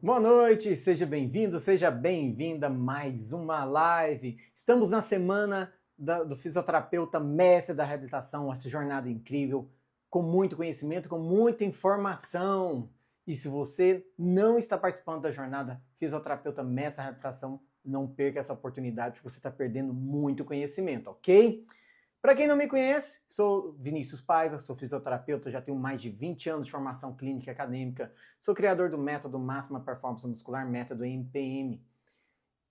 Boa noite, seja bem-vindo, seja bem-vinda a mais uma live. Estamos na semana do fisioterapeuta mestre da reabilitação, essa jornada incrível, com muito conhecimento, com muita informação. E se você não está participando da jornada fisioterapeuta mestre da reabilitação, não perca essa oportunidade, porque você está perdendo muito conhecimento, ok? Para quem não me conhece, sou Vinícius Paiva, sou fisioterapeuta, já tenho mais de 20 anos de formação clínica e acadêmica, sou criador do método Máxima Performance Muscular, método MPM.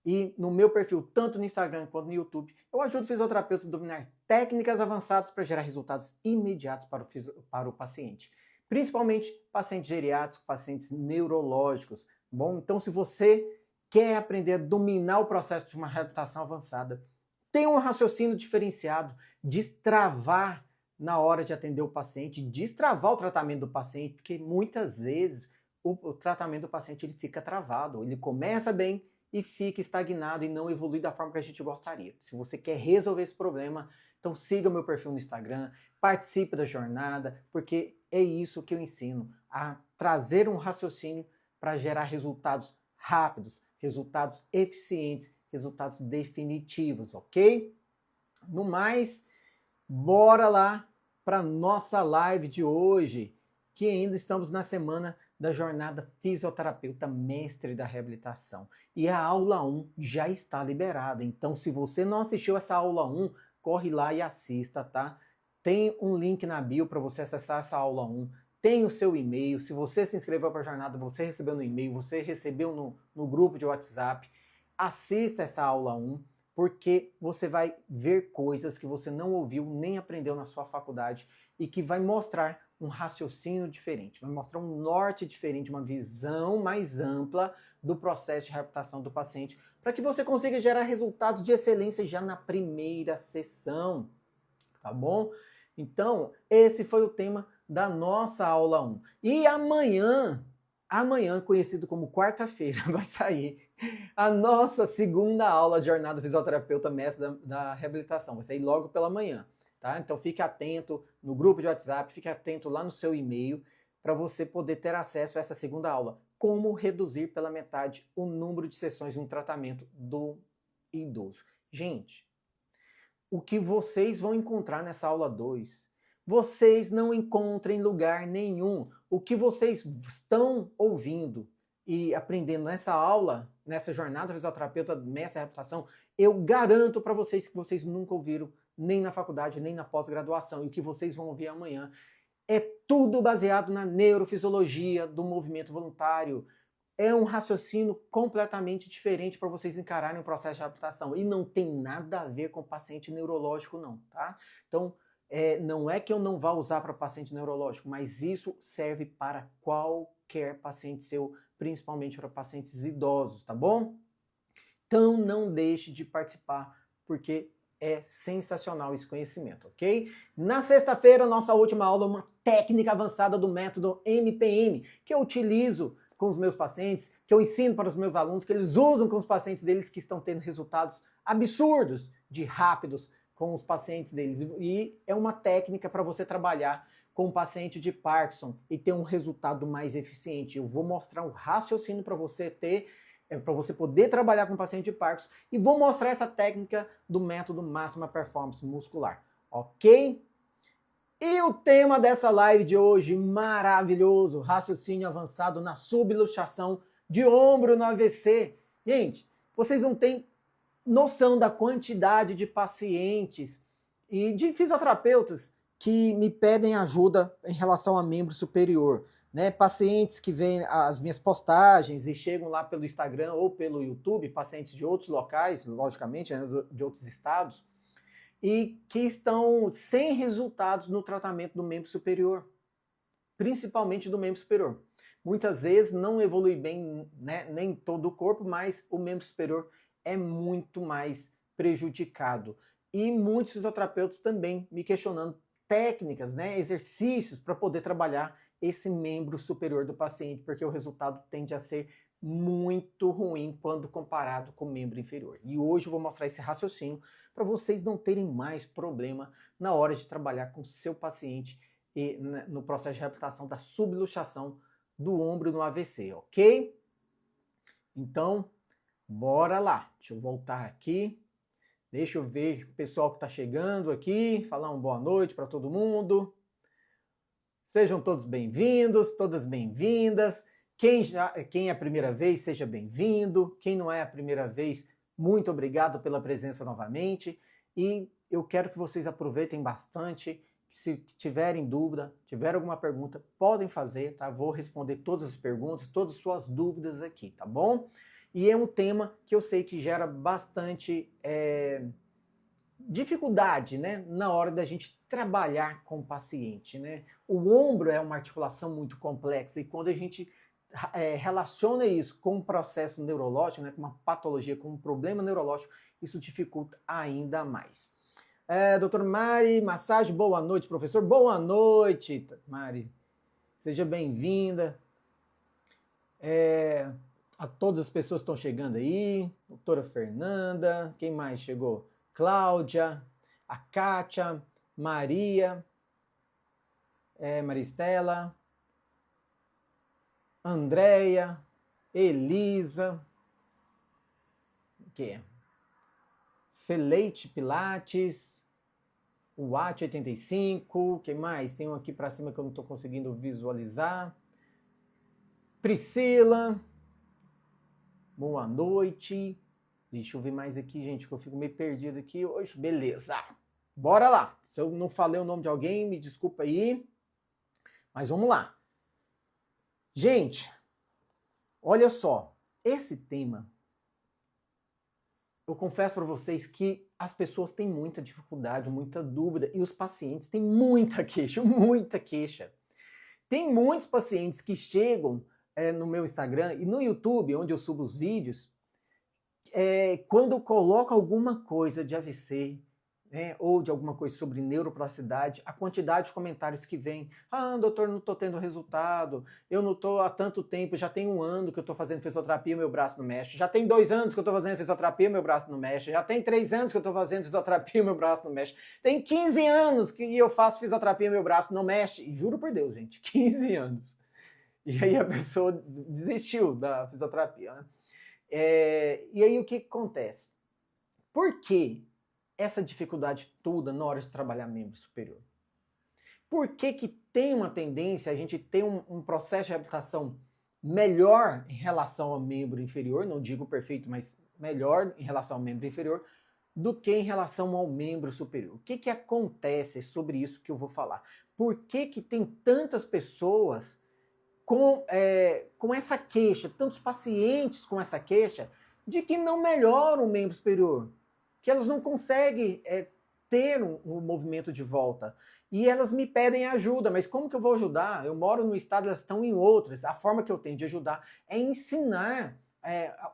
E no meu perfil, tanto no Instagram quanto no YouTube, eu ajudo fisioterapeutas a dominar técnicas avançadas para gerar resultados imediatos para o paciente. Principalmente pacientes geriátricos, pacientes neurológicos. Bom, então se você quer aprender a dominar o processo de uma reabilitação avançada, ter um raciocínio diferenciado, destravar na hora de atender o paciente, destravar o tratamento do paciente, porque muitas vezes o tratamento do paciente ele fica travado, ele começa bem e fica estagnado e não evolui da forma que a gente gostaria. Se você quer resolver esse problema, então siga o meu perfil no Instagram, participe da jornada, porque é isso que eu ensino, a trazer um raciocínio para gerar resultados rápidos, resultados eficientes, resultados definitivos, ok? No mais, bora lá para nossa live de hoje, que ainda estamos na semana da jornada fisioterapeuta mestre da reabilitação. E a aula 1 já está liberada, então se você não assistiu essa aula 1, corre lá e assista, tá? Tem um link na bio para você acessar essa aula 1, tem o seu e-mail, se você se inscreveu para a jornada, você recebeu no e-mail, você recebeu no grupo de WhatsApp, assista essa aula 1, porque você vai ver coisas que você não ouviu nem aprendeu na sua faculdade e que vai mostrar um raciocínio diferente, vai mostrar um norte diferente, uma visão mais ampla do processo de reabilitação do paciente, para que você consiga gerar resultados de excelência já na primeira sessão, tá bom? Então, esse foi o tema da nossa aula 1. E amanhã, conhecido como quarta-feira, vai sair a nossa segunda aula de jornada fisioterapeuta mestre da reabilitação. Vai sair logo pela manhã, tá? Então fique atento no grupo de WhatsApp, fique atento lá no seu e-mail para você poder ter acesso a essa segunda aula. Como reduzir pela metade o número de sessões no tratamento do idoso. Gente, o que vocês vão encontrar nessa aula 2, vocês não encontram em lugar nenhum. O que vocês estão ouvindo e aprendendo nessa aula, nessa jornada fisioterapeuta mestre da reabilitação, eu garanto para vocês que vocês nunca ouviram nem na faculdade, nem na pós-graduação. E o que vocês vão ouvir amanhã é tudo baseado na neurofisiologia do movimento voluntário. É um raciocínio completamente diferente para vocês encararem o processo de reabilitação. E não tem nada a ver com paciente neurológico, não, tá? Então, não é que eu não vá usar para paciente neurológico, mas isso serve para qualquer paciente seu, principalmente para pacientes idosos, tá bom? Então, não deixe de participar, porque é sensacional esse conhecimento, ok? Na sexta-feira, nossa última aula, uma técnica avançada do método MPM, que eu utilizo com os meus pacientes, que eu ensino para os meus alunos, que eles usam com os pacientes deles que estão tendo resultados absurdos de rápidos com os pacientes deles. E é uma técnica para você trabalhar com o paciente de Parkinson e ter um resultado mais eficiente. Eu vou mostrar um raciocínio para você ter, para você poder trabalhar com o paciente de Parkinson e vou mostrar essa técnica do método Máxima Performance Muscular, ok? E o tema dessa live de hoje, maravilhoso, raciocínio avançado na subluxação de ombro no AVC. Gente, vocês não têm noção da quantidade de pacientes e de fisioterapeutas que me pedem ajuda em relação a membro superior. Né? Pacientes que veem as minhas postagens e chegam lá pelo Instagram ou pelo YouTube, pacientes de outros locais, logicamente, né, de outros estados, e que estão sem resultados no tratamento do membro superior, principalmente do membro superior. Muitas vezes não evolui bem, né, nem todo o corpo, mas o membro superior é muito mais prejudicado. E muitos fisioterapeutas também me questionando técnicas, né, exercícios para poder trabalhar esse membro superior do paciente, porque o resultado tende a ser muito ruim quando comparado com o membro inferior. E hoje eu vou mostrar esse raciocínio para vocês não terem mais problema na hora de trabalhar com o seu paciente no processo de reabilitação da subluxação do ombro no AVC, ok? Então, bora lá. Deixa eu voltar aqui. Deixa eu ver o pessoal que está chegando aqui, falar uma boa noite para todo mundo. Sejam todos bem-vindos, todas bem-vindas. Quem é a primeira vez, seja bem-vindo. Quem não é a primeira vez, muito obrigado pela presença novamente. E eu quero que vocês aproveitem bastante. Se tiverem dúvida, tiver alguma pergunta, podem fazer, tá? Vou responder todas as perguntas, todas as suas dúvidas aqui, tá bom? E é um tema que eu sei que gera bastante dificuldade, né, na hora da gente trabalhar com o paciente, né? O ombro é uma articulação muito complexa e quando a gente relaciona isso com um processo neurológico, né, com uma patologia, com um problema neurológico, isso dificulta ainda mais. Doutor Mari Massage, boa noite, professor. Boa noite, Mari. Seja bem-vinda. A todas as pessoas que estão chegando aí. Doutora Fernanda, quem mais chegou? Cláudia, a Kátia, Maria, Maristela, Andréia, Elisa, que Feleite Pilates, o Watt 85, quem mais? Tem um aqui para cima que eu não estou conseguindo visualizar. Priscila, boa noite. Deixa eu ver mais aqui, gente, que eu fico meio perdido aqui hoje. Beleza, bora lá. Se eu não falei o nome de alguém, me desculpa aí. Mas vamos lá. Gente, olha só. Esse tema, eu confesso para vocês que as pessoas têm muita dificuldade, muita dúvida. E os pacientes têm muita queixa, muita queixa. Tem muitos pacientes que chegam no meu Instagram e no YouTube, onde eu subo os vídeos, quando eu coloco alguma coisa de AVC, né, ou de alguma coisa sobre neuroplasticidade, a quantidade de comentários que vem, doutor, não estou tendo resultado, eu não estou há tanto tempo, já tem 1 ano que eu estou fazendo fisioterapia, meu braço não mexe, já tem 2 anos que eu estou fazendo fisioterapia, meu braço não mexe, já tem 3 anos que eu estou fazendo fisioterapia, meu braço não mexe, tem 15 anos que eu faço fisioterapia, meu braço não mexe, e juro por Deus, gente, 15 anos. E aí a pessoa desistiu da fisioterapia, né? E aí o que acontece? Por que essa dificuldade toda na hora de trabalhar membro superior? Por que tem uma tendência a gente ter um processo de reabilitação melhor em relação ao membro inferior, não digo perfeito, mas melhor em relação ao membro inferior, do que em relação ao membro superior? O que acontece sobre isso que eu vou falar? Por que tem tantas pessoas com essa queixa, tantos pacientes com essa queixa, de que não melhora o membro superior, que elas não conseguem ter um movimento de volta. E elas me pedem ajuda, mas como que eu vou ajudar? Eu moro num estado, elas estão em outras. A forma que eu tenho de ajudar é ensinar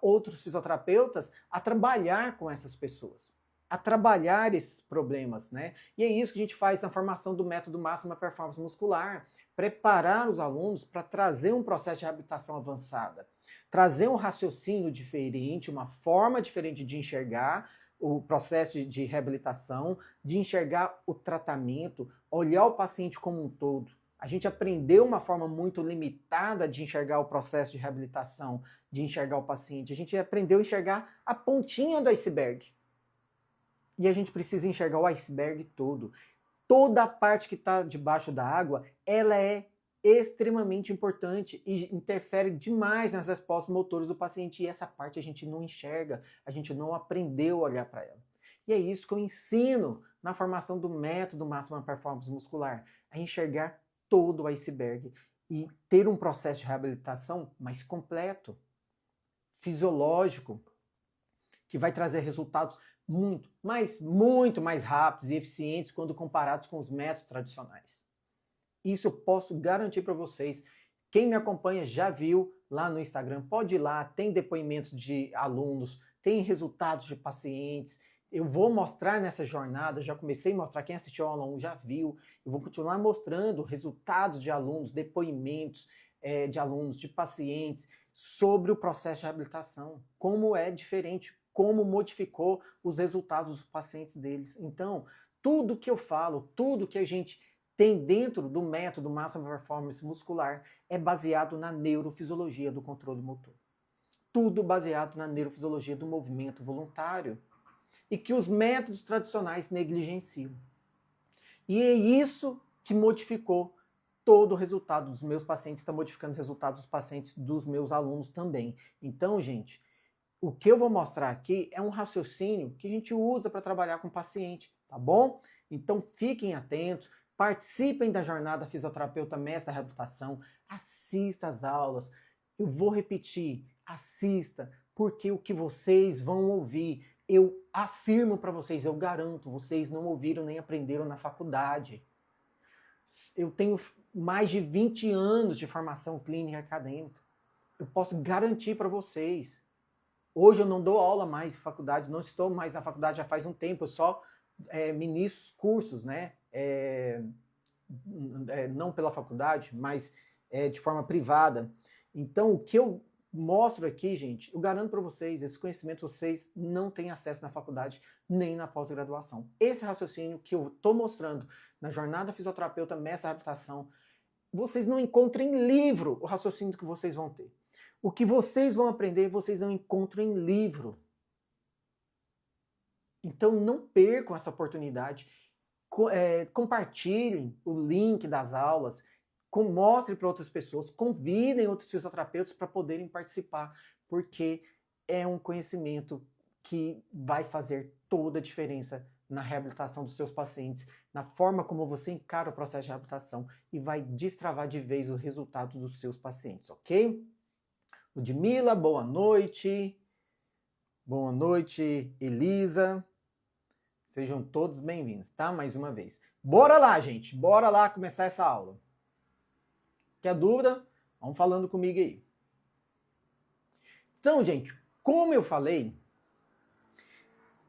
outros fisioterapeutas a trabalhar com essas pessoas, a trabalhar esses problemas, né? E é isso que a gente faz na formação do método Máxima Performance Muscular, preparar os alunos para trazer um processo de reabilitação avançada, trazer um raciocínio diferente, uma forma diferente de enxergar o processo de reabilitação, de enxergar o tratamento, olhar o paciente como um todo. A gente aprendeu uma forma muito limitada de enxergar o processo de reabilitação, de enxergar o paciente. A gente aprendeu a enxergar a pontinha do iceberg. E a gente precisa enxergar o iceberg todo. Toda a parte que está debaixo da água, ela é extremamente importante e interfere demais nas respostas motoras do paciente. E essa parte a gente não enxerga, a gente não aprendeu a olhar para ela. E é isso que eu ensino na formação do método Máxima Performance Muscular, a enxergar todo o iceberg e ter um processo de reabilitação mais completo, fisiológico, que vai trazer resultados muito mais rápidos e eficientes quando comparados com os métodos tradicionais. Isso eu posso garantir para vocês. Quem me acompanha já viu lá no Instagram, pode ir lá, tem depoimentos de alunos, tem resultados de pacientes. Eu vou mostrar nessa jornada, já comecei a mostrar, quem assistiu ao aula 1 já viu, eu vou continuar mostrando resultados de alunos, depoimentos de alunos, de pacientes, sobre o processo de reabilitação, como é diferente, como modificou os resultados dos pacientes deles. Então, tudo que eu falo, tudo que a gente tem dentro do método Máxima Performance Muscular é baseado na neurofisiologia do controle motor. tudo baseado na neurofisiologia do movimento voluntário e que os métodos tradicionais negligenciam. E é isso que modificou todo o resultado dos meus pacientes, está modificando os resultados dos pacientes dos meus alunos também. Então, gente, o que eu vou mostrar aqui é um raciocínio que a gente usa para trabalhar com o paciente, tá bom? Então, fiquem atentos, participem da jornada fisioterapeuta mestre da reabilitação, assista às aulas. Eu vou repetir, assista, porque o que vocês vão ouvir, eu afirmo para vocês, eu garanto, vocês não ouviram nem aprenderam na faculdade. Eu tenho mais de 20 anos de formação clínica acadêmica. Eu posso garantir para vocês. Hoje eu não dou aula mais em faculdade, não estou mais na faculdade já faz um tempo, eu só ministro cursos, né? Não pela faculdade, mas de forma privada. Então, o que eu mostro aqui, gente, eu garanto para vocês, esse conhecimento vocês não têm acesso na faculdade nem na pós-graduação. Esse raciocínio que eu estou mostrando na jornada fisioterapeuta mestre da reabilitação, vocês não encontram em livro o raciocínio que vocês vão ter. O que vocês vão aprender, vocês não encontram em livro. Então não percam essa oportunidade. Compartilhem o link das aulas, mostrem para outras pessoas, convidem outros fisioterapeutas para poderem participar, porque é um conhecimento que vai fazer toda a diferença na reabilitação dos seus pacientes, na forma como você encara o processo de reabilitação e vai destravar de vez os resultados dos seus pacientes, ok? Ludmila, boa noite. Boa noite, Elisa. Sejam todos bem-vindos, tá? Mais uma vez. Bora lá, gente. Bora lá começar essa aula. Quer dúvida? Vão falando comigo aí. Então, gente, como eu falei,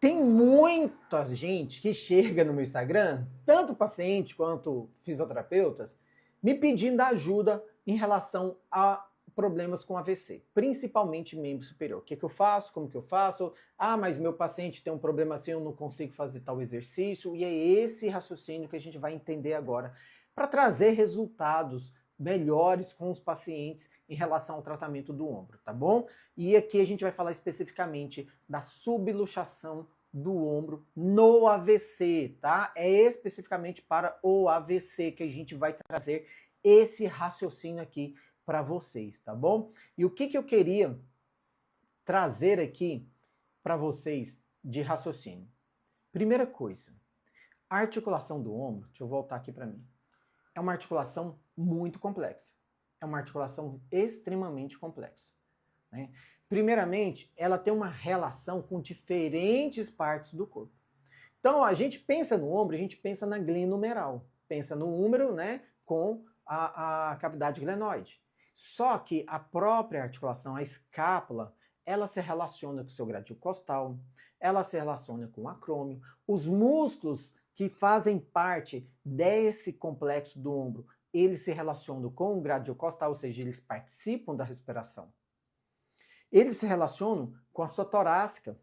tem muita gente que chega no meu Instagram, tanto paciente quanto fisioterapeutas, me pedindo ajuda em relação a problemas com AVC, principalmente membro superior. O que eu faço? Como que eu faço? Ah, mas meu paciente tem um problema assim, eu não consigo fazer tal exercício. E é esse raciocínio que a gente vai entender agora para trazer resultados melhores com os pacientes em relação ao tratamento do ombro, tá bom? E aqui a gente vai falar especificamente da subluxação do ombro no AVC, tá? É especificamente para o AVC que a gente vai trazer esse raciocínio aqui para vocês, tá bom? E o que eu queria trazer aqui para vocês de raciocínio? Primeira coisa, a articulação do ombro, deixa eu voltar aqui para mim, é uma articulação muito complexa. É uma articulação extremamente complexa, né? Primeiramente, ela tem uma relação com diferentes partes do corpo. Então, a gente pensa no ombro, a gente pensa na glina humeral, pensa no húmero, né, com a cavidade glenoide. Só que a própria articulação, a escápula, ela se relaciona com o seu gradil costal, ela se relaciona com o acrômio. Os músculos que fazem parte desse complexo do ombro, eles se relacionam com o gradil costal, ou seja, eles participam da respiração. Eles se relacionam com a sua torácica.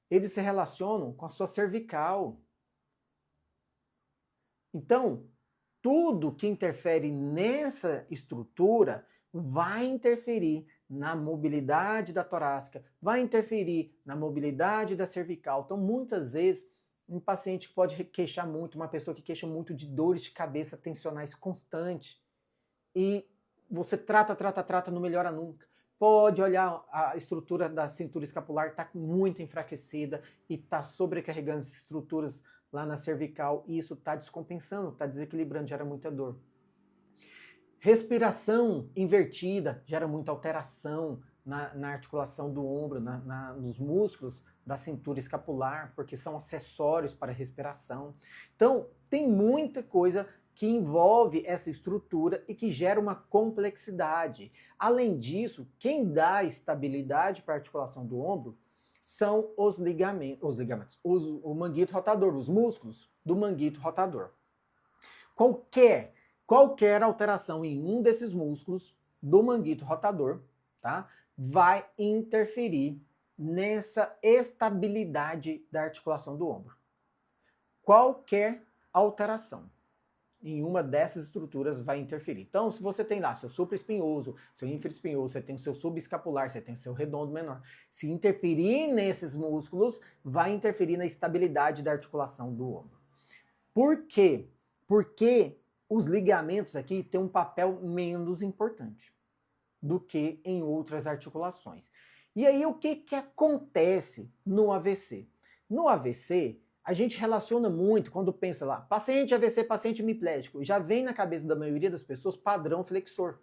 Eles se relacionam com a sua cervical. Então, tudo que interfere nessa estrutura vai interferir na mobilidade da torácica, vai interferir na mobilidade da cervical. Então, muitas vezes, um paciente pode queixar muito, uma pessoa que queixa muito de dores de cabeça tensionais constantes, e você trata, não melhora nunca. Pode olhar a estrutura da cintura escapular, está muito enfraquecida e está sobrecarregando as estruturas lá na cervical, e isso está descompensando, está desequilibrando, gera muita dor. Respiração invertida gera muita alteração na articulação do ombro, nos músculos da cintura escapular, porque são acessórios para a respiração. Então, tem muita coisa que envolve essa estrutura e que gera uma complexidade. Além disso, quem dá estabilidade para a articulação do ombro são o manguito rotador, os músculos do manguito rotador. Qualquer alteração em um desses músculos do manguito rotador, tá, vai interferir nessa estabilidade da articulação do ombro. Qualquer alteração. em uma dessas estruturas vai interferir. Então, se você tem lá seu supraespinhoso, seu infraespinhoso, você tem o seu subescapular, você tem o seu redondo menor, se interferir nesses músculos, vai interferir na estabilidade da articulação do ombro. Por quê? Porque os ligamentos aqui têm um papel menos importante do que em outras articulações. E aí, o que acontece no AVC? No AVC, a gente relaciona muito, quando pensa lá, paciente AVC, paciente hemiplégico, já vem na cabeça da maioria das pessoas padrão flexor,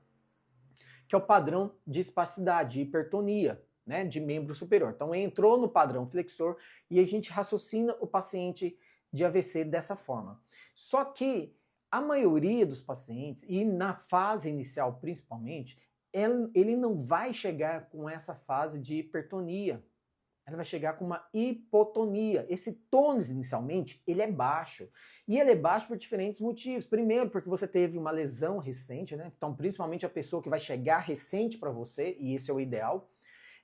que é o padrão de espasticidade, de hipertonia, né, de membro superior. Então entrou no padrão flexor e a gente raciocina o paciente de AVC dessa forma. Só que a maioria dos pacientes, e na fase inicial principalmente, ele não vai chegar com essa fase de hipertonia. Ela vai chegar com uma hipotonia. Esse tônus, inicialmente, ele é baixo. E ele é baixo por diferentes motivos. Primeiro, porque você teve uma lesão recente, né? Então, principalmente a pessoa que vai chegar recente para você, e esse é o ideal,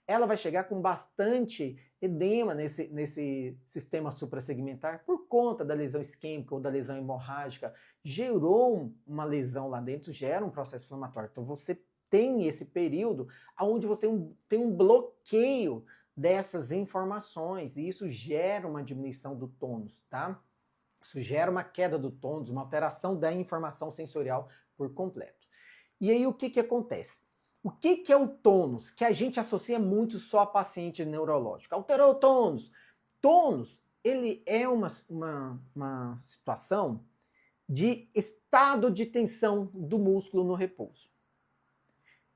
ela vai chegar com bastante edema nesse sistema suprassegmentar por conta da lesão isquêmica ou da lesão hemorrágica. Gerou uma lesão lá dentro, gera um processo inflamatório. Então, você tem esse período onde você tem um bloqueio dessas informações, e isso gera uma diminuição do tônus, tá? Isso gera uma queda do tônus, uma alteração da informação sensorial por completo. E aí o que acontece? O que é o tônus? Que a gente associa muito só a paciente neurológica. Alterou o tônus. Tônus, ele é uma situação de estado de tensão do músculo no repouso.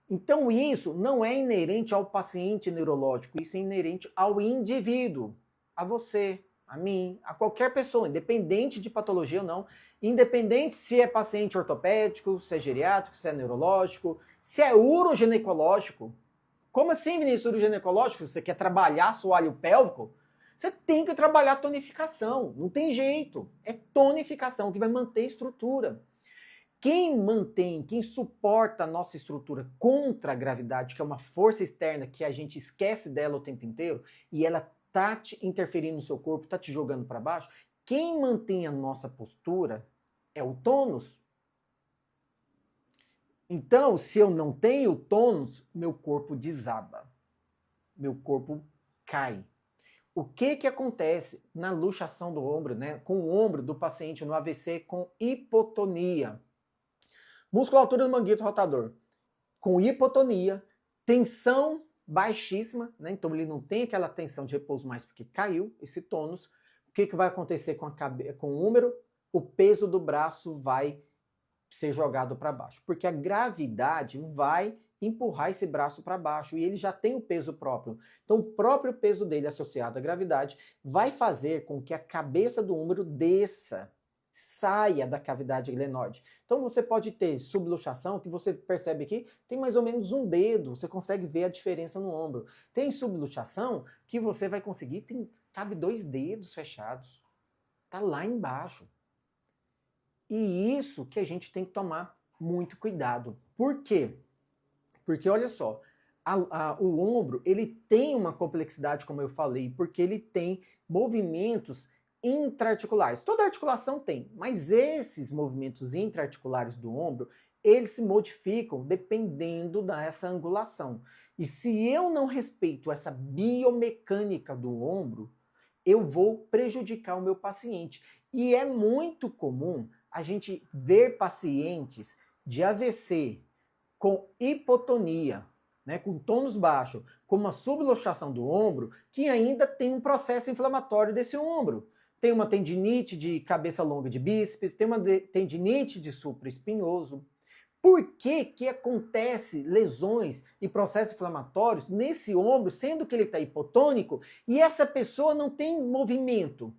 Então isso não é inerente ao paciente neurológico, isso é inerente ao indivíduo, a você, a mim, a qualquer pessoa, independente de patologia ou não, independente se é paciente ortopédico, se é geriátrico, se é neurológico, se é uroginecológico. Como assim, Vinícius, uroginecológico? Você quer trabalhar assoalho pélvico? Você tem que trabalhar tonificação, não tem jeito. É tonificação que vai manter a estrutura. Quem mantém, quem suporta a nossa estrutura contra a gravidade, que é uma força externa que a gente esquece dela o tempo inteiro, e ela tá te interferindo no seu corpo, tá te jogando para baixo, quem mantém a nossa postura é o tônus. Então, se eu não tenho tônus, meu corpo desaba, meu corpo cai. O que acontece na luxação do ombro, né, com o ombro do paciente no AVC com hipotonia? Musculatura do manguito rotador com hipotonia, tensão baixíssima, né? Então ele não tem aquela tensão de repouso mais porque caiu esse tônus. O que vai acontecer com o húmero? O peso do braço vai ser jogado para baixo, porque a gravidade vai empurrar esse braço para baixo e ele já tem o peso próprio. Então o próprio peso dele associado à gravidade vai fazer com que a cabeça do húmero desça, saia da cavidade glenoide. Então você pode ter subluxação, que você percebe aqui, tem mais ou menos um dedo, você consegue ver a diferença no ombro. Tem subluxação que você vai conseguir, cabe 2 dedos fechados. Tá lá embaixo. E isso que a gente tem que tomar muito cuidado. Por quê? Porque olha só, o ombro ele tem uma complexidade, como eu falei, porque ele tem movimentos intraarticulares. Toda articulação tem, mas esses movimentos intraarticulares do ombro, eles se modificam dependendo dessa angulação. E se eu não respeito essa biomecânica do ombro, eu vou prejudicar o meu paciente. E é muito comum a gente ver pacientes de AVC com hipotonia, né, com tônus baixo, com uma subluxação do ombro, que ainda tem um processo inflamatório desse ombro. Tem uma tendinite de cabeça longa de bíceps, tem uma tendinite de supraespinhoso. Por que acontece lesões e processos inflamatórios nesse ombro, sendo que ele está hipotônico, e essa pessoa não tem movimento?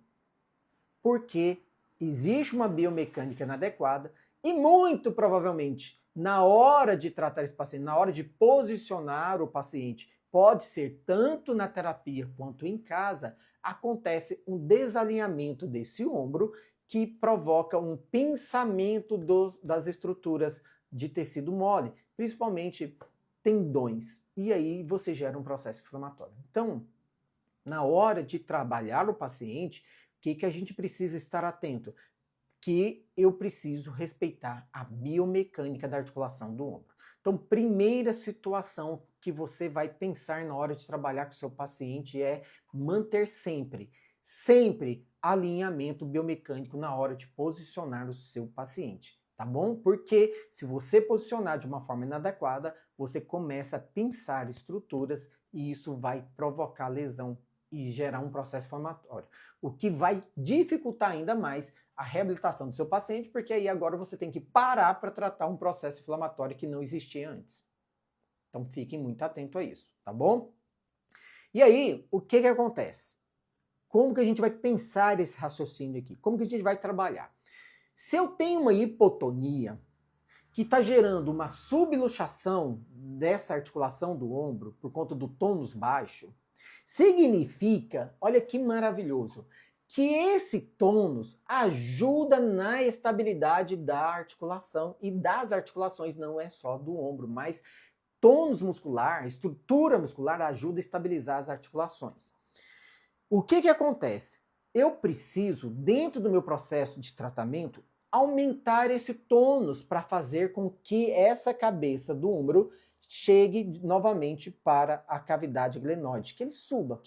Porque existe uma biomecânica inadequada e muito provavelmente na hora de tratar esse paciente, na hora de posicionar o paciente, pode ser tanto na terapia quanto em casa, acontece um desalinhamento desse ombro que provoca um pinçamento das estruturas de tecido mole, principalmente tendões. E aí você gera um processo inflamatório. Então, na hora de trabalhar o paciente, o que a gente precisa estar atento? que eu preciso respeitar a biomecânica da articulação do ombro. Então, primeira situação que você vai pensar na hora de trabalhar com o seu paciente é manter sempre alinhamento biomecânico na hora de posicionar o seu paciente, tá bom? Porque se você posicionar de uma forma inadequada, você começa a pinçar estruturas e isso vai provocar lesão e gerar um processo inflamatório, o que vai dificultar ainda mais a reabilitação do seu paciente, porque aí agora você tem que parar para tratar um processo inflamatório que não existia antes. Então fiquem muito atentos a isso, tá bom? E aí, o que acontece? Como que a gente vai pensar esse raciocínio aqui? Como que a gente vai trabalhar? Se eu tenho uma hipotonia que está gerando uma subluxação dessa articulação do ombro por conta do tônus baixo, significa, olha que maravilhoso, que esse tônus ajuda na estabilidade da articulação e das articulações, não é só do ombro, mas tônus muscular, estrutura muscular ajuda a estabilizar as articulações. O que acontece? Eu preciso, dentro do meu processo de tratamento, aumentar esse tônus para fazer com que essa cabeça do ombro chegue novamente para a cavidade glenoide, que ele suba,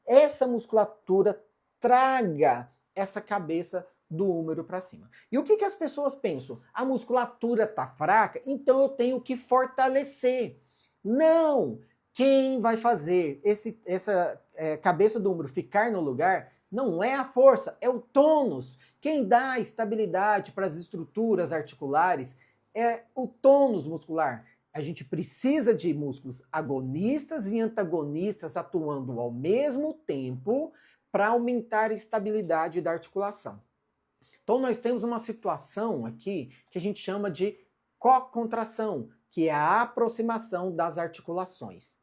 essa musculatura traga essa cabeça do húmero para cima. E o que as pessoas pensam? A musculatura está fraca, então eu tenho que fortalecer. Não! Quem vai fazer essa cabeça do húmero ficar no lugar não é a força, é o tônus. Quem dá estabilidade para as estruturas articulares é o tônus muscular. A gente precisa de músculos agonistas e antagonistas atuando ao mesmo tempo para aumentar a estabilidade da articulação. Então nós temos uma situação aqui que a gente chama de cocontração, que é a aproximação das articulações.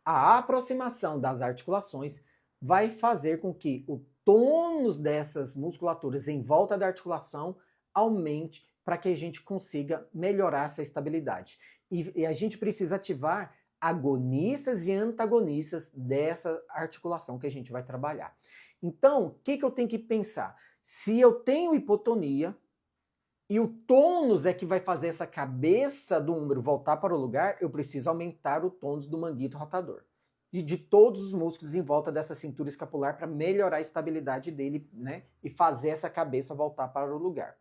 A aproximação das articulações vai fazer com que o tônus dessas musculaturas em volta da articulação aumente para que a gente consiga melhorar essa estabilidade. E a gente precisa ativar agonistas e antagonistas dessa articulação que a gente vai trabalhar. Então, o que eu tenho que pensar? Se eu tenho hipotonia e o tônus é que vai fazer essa cabeça do húmero voltar para o lugar, eu preciso aumentar o tônus do manguito rotador e de todos os músculos em volta dessa cintura escapular para melhorar a estabilidade dele, né? E fazer essa cabeça voltar para o lugar,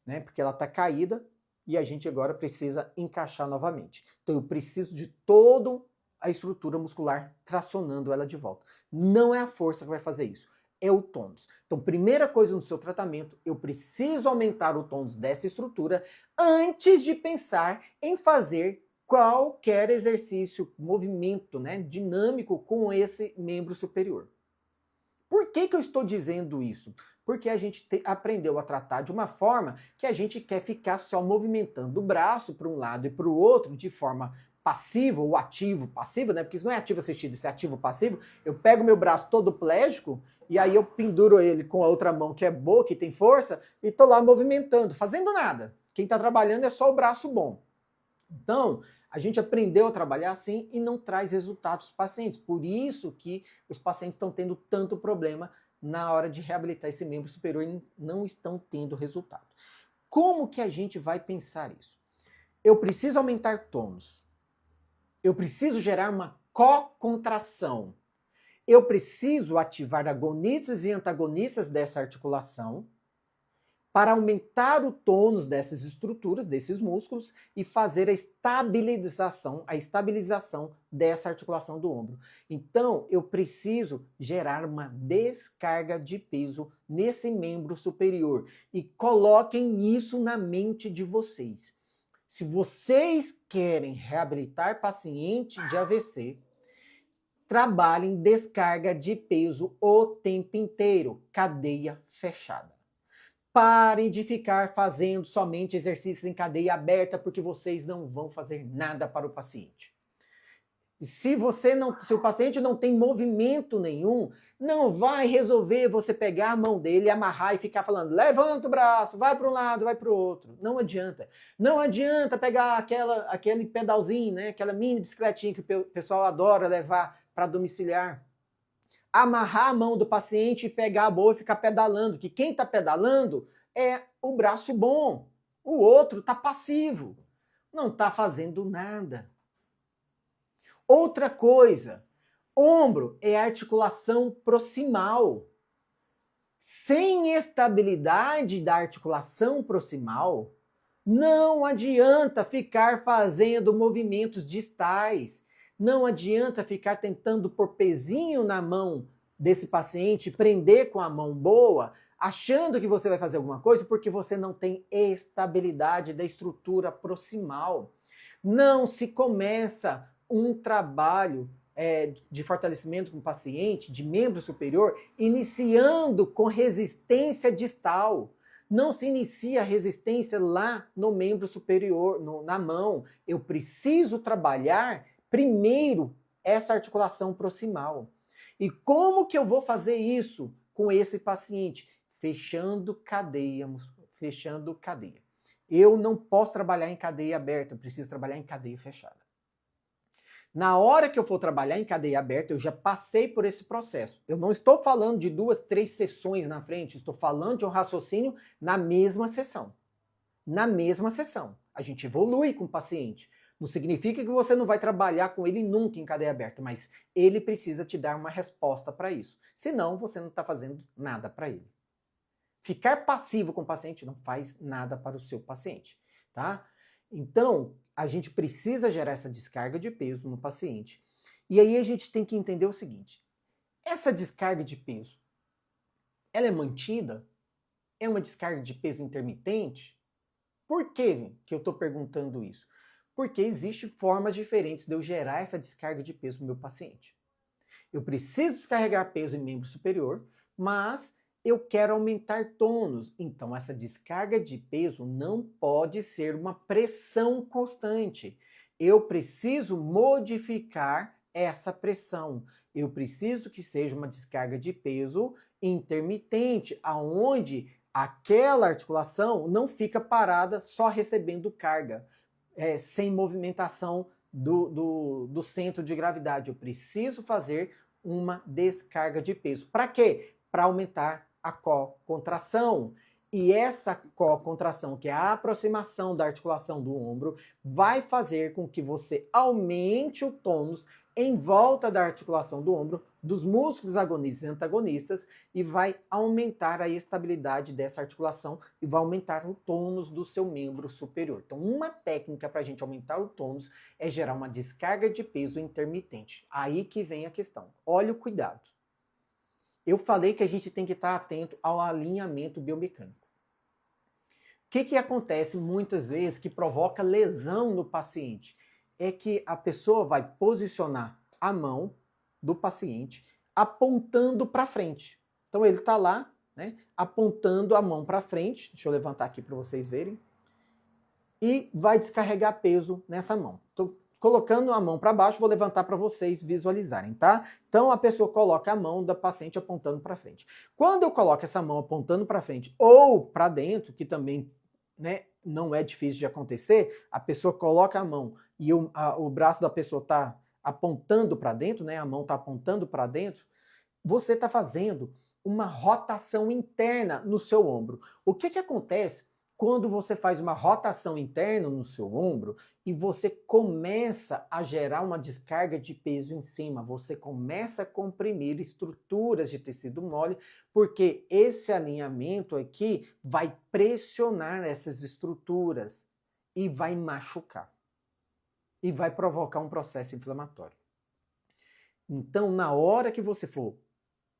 né? Porque ela está caída e a gente agora precisa encaixar novamente. Então eu preciso de toda a estrutura muscular tracionando ela de volta. Não é a força que vai fazer isso, é o tônus. Então, primeira coisa no seu tratamento, eu preciso aumentar o tônus dessa estrutura antes de pensar em fazer qualquer exercício, movimento, né, dinâmico com esse membro superior. Por que eu estou dizendo isso? Porque a gente aprendeu a tratar de uma forma que a gente quer ficar só movimentando o braço para um lado e para o outro de forma passiva ou ativo-passivo, né? Porque isso não é ativo-assistido, isso é ativo-passivo. Eu pego meu braço todo plégico e aí eu penduro ele com a outra mão que é boa, que tem força, e tô lá movimentando, fazendo nada. Quem está trabalhando é só o braço bom. Então, a gente aprendeu a trabalhar assim e não traz resultados para os pacientes. Por isso que os pacientes estão tendo tanto problema na hora de reabilitar esse membro superior e não estão tendo resultado. Como que a gente vai pensar isso? Eu preciso aumentar tônus. Eu preciso gerar uma cocontração. Eu preciso ativar agonistas e antagonistas dessa articulação para aumentar o tônus dessas estruturas, desses músculos, e fazer a estabilização dessa articulação do ombro. Então, eu preciso gerar uma descarga de peso nesse membro superior. E coloquem isso na mente de vocês. Se vocês querem reabilitar paciente de AVC, trabalhem descarga de peso o tempo inteiro, cadeia fechada. Parem de ficar fazendo somente exercícios em cadeia aberta, porque vocês não vão fazer nada para o paciente. Se o paciente não tem movimento nenhum, não vai resolver você pegar a mão dele, amarrar e ficar falando, levanta o braço, vai para um lado, vai para o outro. Não adianta. Não adianta pegar aquele pedalzinho, né, aquela mini bicicletinha que o pessoal adora levar para domiciliar. Amarrar a mão do paciente e pegar a boa e ficar pedalando, que quem está pedalando é o braço bom. O outro está passivo, não está fazendo nada. Outra coisa, ombro é articulação proximal. Sem estabilidade da articulação proximal, não adianta ficar fazendo movimentos distais. Não adianta ficar tentando pôr pezinho na mão desse paciente, prender com a mão boa, achando que você vai fazer alguma coisa porque você não tem estabilidade da estrutura proximal. Não se começa um trabalho de fortalecimento com o paciente, de membro superior, iniciando com resistência distal. Não se inicia a resistência lá no membro superior, na mão. Eu preciso trabalhar primeiro essa articulação proximal. E como que eu vou fazer isso com esse paciente? Fechando cadeia, fechando cadeia. Eu não posso trabalhar em cadeia aberta, eu preciso trabalhar em cadeia fechada. Na hora que eu for trabalhar em cadeia aberta, eu já passei por esse processo. Eu não estou falando de 2, 3 sessões na frente, estou falando de um raciocínio na mesma sessão. Na mesma sessão. A gente evolui com o paciente. Não significa que você não vai trabalhar com ele nunca em cadeia aberta, mas ele precisa te dar uma resposta para isso. Senão, você não está fazendo nada para ele. Ficar passivo com o paciente não faz nada para o seu paciente, tá? Então, a gente precisa gerar essa descarga de peso no paciente. E aí a gente tem que entender o seguinte: essa descarga de peso, ela é mantida? É uma descarga de peso intermitente? Por que eu estou perguntando isso? Porque existem formas diferentes de eu gerar essa descarga de peso no meu paciente. Eu preciso descarregar peso em membro superior, mas eu quero aumentar tônus. Então, essa descarga de peso não pode ser uma pressão constante. Eu preciso modificar essa pressão. Eu preciso que seja uma descarga de peso intermitente, aonde aquela articulação não fica parada só recebendo carga, sem movimentação do centro de gravidade. Eu preciso fazer uma descarga de peso. Para quê? Para aumentar a co-contração. E essa co-contração, que é a aproximação da articulação do ombro, vai fazer com que você aumente o tônus em volta da articulação do ombro, dos músculos agonistas e antagonistas, e vai aumentar a estabilidade dessa articulação e vai aumentar o tônus do seu membro superior. Então, uma técnica para a gente aumentar o tônus é gerar uma descarga de peso intermitente. Aí que vem a questão. Olha o cuidado. Eu falei que a gente tem que estar atento ao alinhamento biomecânico. O que acontece muitas vezes que provoca lesão no paciente? É que a pessoa vai posicionar a mão do paciente apontando para frente. Então ele está lá, né, apontando a mão para frente. Deixa eu levantar aqui para vocês verem. E vai descarregar peso nessa mão. Então, colocando a mão para baixo, vou levantar para vocês visualizarem, tá? Então a pessoa coloca a mão da paciente apontando para frente. Quando eu coloco essa mão apontando para frente ou para dentro, que também, né, não é difícil de acontecer, a pessoa coloca a mão e o braço da pessoa está apontando para dentro, né? A mão está apontando para dentro. Você está fazendo uma rotação interna no seu ombro. O que acontece quando você faz uma rotação interna no seu ombro e você começa a gerar uma descarga de peso em cima, você começa a comprimir estruturas de tecido mole, porque esse alinhamento aqui vai pressionar essas estruturas e vai machucar. E vai provocar um processo inflamatório. Então, na hora que você for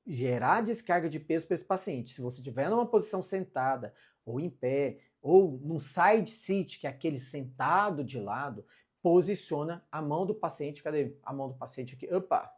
gerar descarga de peso para esse paciente, se você estiver numa posição sentada, ou em pé, ou num side sit, que é aquele sentado de lado, posiciona a mão do paciente, cadê a mão do paciente aqui? Opa!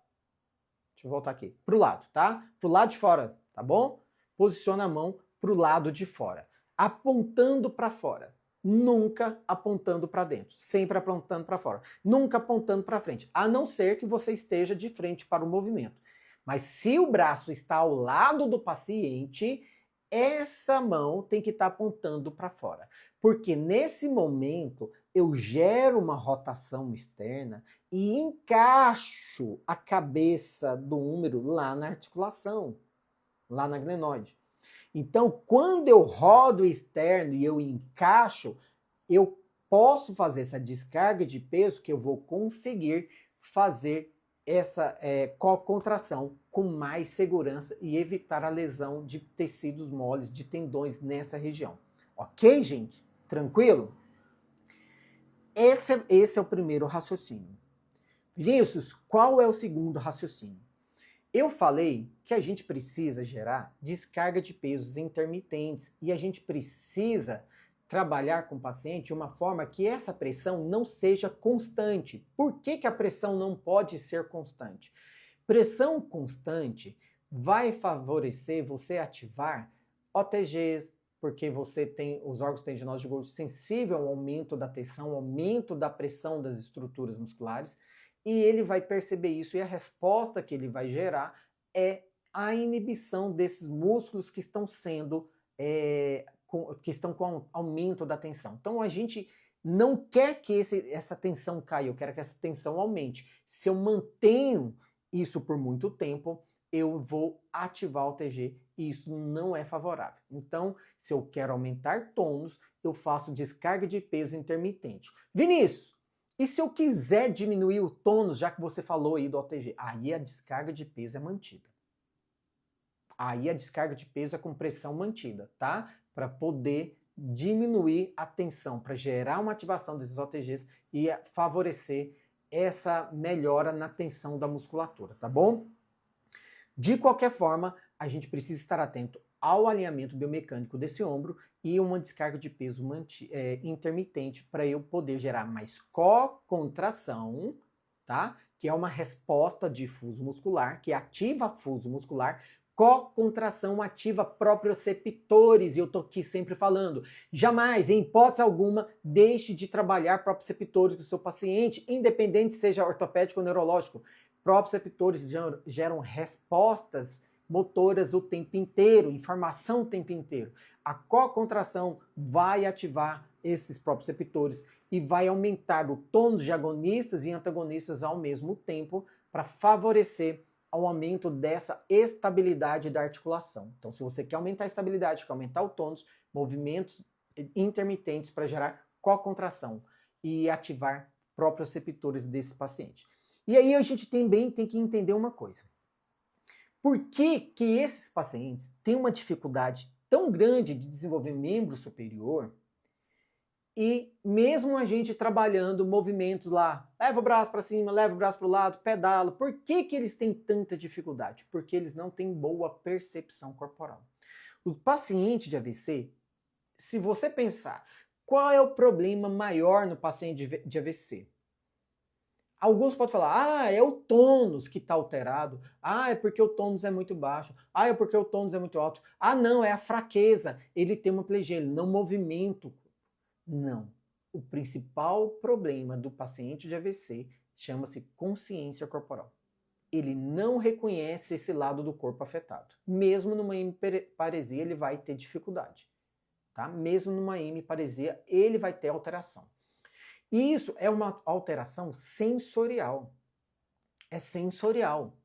Deixa eu voltar aqui, pro lado, tá? Pro lado de fora, tá bom? Posiciona a mão pro lado de fora, apontando para fora. Nunca apontando para dentro, sempre apontando para fora, nunca apontando para frente, a não ser que você esteja de frente para o movimento. Mas se o braço está ao lado do paciente, essa mão tem que estar apontando para fora. Porque nesse momento eu gero uma rotação externa e encaixo a cabeça do úmero lá na articulação, lá na glenoide. Então, quando eu rodo externo e eu encaixo, eu posso fazer essa descarga de peso que eu vou conseguir fazer essa contração com mais segurança e evitar a lesão de tecidos moles, de tendões nessa região. Ok, gente? Tranquilo? Esse é o primeiro raciocínio. Vinícius, qual é o segundo raciocínio? Eu falei que a gente precisa gerar descarga de pesos intermitentes e a gente precisa trabalhar com o paciente de uma forma que essa pressão não seja constante. Por que a pressão não pode ser constante? Pressão constante vai favorecer você ativar OTGs, porque você tem os órgãos tendinosos de Golgi sensível ao aumento da tensão, aumento da pressão das estruturas musculares, e ele vai perceber isso, e a resposta que ele vai gerar é a inibição desses músculos que estão sendo que estão com aumento da tensão. Então a gente não quer que essa tensão caia, eu quero que essa tensão aumente. Se eu mantenho isso por muito tempo, eu vou ativar o TG e isso não é favorável. Então, se eu quero aumentar tônus, eu faço descarga de peso intermitente. Vinícius, e se eu quiser diminuir o tônus, já que você falou aí do OTG? Aí a descarga de peso é mantida. Aí a descarga de peso é com pressão mantida, tá? Para poder diminuir a tensão, para gerar uma ativação desses OTGs e favorecer essa melhora na tensão da musculatura, tá bom? De qualquer forma, a gente precisa estar atento ao alinhamento biomecânico desse ombro e uma descarga de peso intermitente para eu poder gerar mais co-contração, tá? Que é uma resposta de fuso muscular, que ativa fuso muscular. Co-contração ativa proprioceptores, e eu tô aqui sempre falando, jamais, em hipótese alguma, deixe de trabalhar proprioceptores do seu paciente, independente seja ortopédico ou neurológico. Proprioceptores geram respostas motoras o tempo inteiro, informação o tempo inteiro. A co-contração vai ativar esses proprioceptores e vai aumentar o tônus de agonistas e antagonistas ao mesmo tempo para favorecer ao aumento dessa estabilidade da articulação. Então, se você quer aumentar a estabilidade, quer aumentar o tônus, movimentos intermitentes para gerar co-contração e ativar proprioceptores desse paciente. E aí a gente também tem que entender uma coisa. Por que que esses pacientes têm uma dificuldade tão grande de desenvolver membro superior e mesmo a gente trabalhando movimentos lá, leva o braço para cima, leva o braço para o lado, pedala, por que que eles têm tanta dificuldade? Porque eles não têm boa percepção corporal. O paciente de AVC, se você pensar, qual é o problema maior no paciente de AVC? Alguns podem falar, é o tônus que está alterado, é porque o tônus é muito baixo, é porque o tônus é muito alto, não, é a fraqueza, ele tem uma plegia, ele não movimenta. Não. O principal problema do paciente de AVC chama-se consciência corporal. Ele não reconhece esse lado do corpo afetado. Mesmo numa hemiparesia, ele vai ter dificuldade. Tá? Mesmo numa hemiparesia, ele vai ter alteração. E isso é uma alteração sensorial. É sensorial.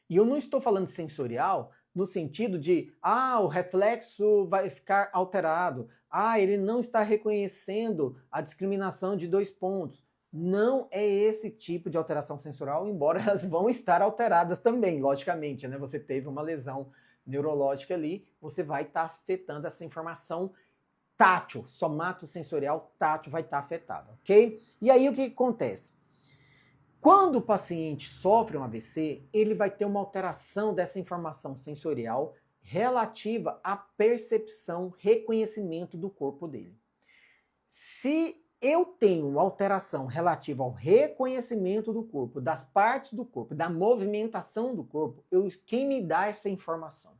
E eu não estou falando sensorial no sentido de, o reflexo vai ficar alterado. Ele não está reconhecendo a discriminação de 2 pontos. Não é esse tipo de alteração sensorial, embora elas vão estar alteradas também, logicamente, né? Você teve uma lesão neurológica ali, você vai estar afetando essa informação tátil, somatosensorial tátil vai estar afetada, ok? E aí o que acontece? Quando o paciente sofre um AVC, ele vai ter uma alteração dessa informação sensorial relativa à percepção, reconhecimento do corpo dele. Se eu tenho uma alteração relativa ao reconhecimento do corpo, das partes do corpo, da movimentação do corpo, quem me dá essa informação?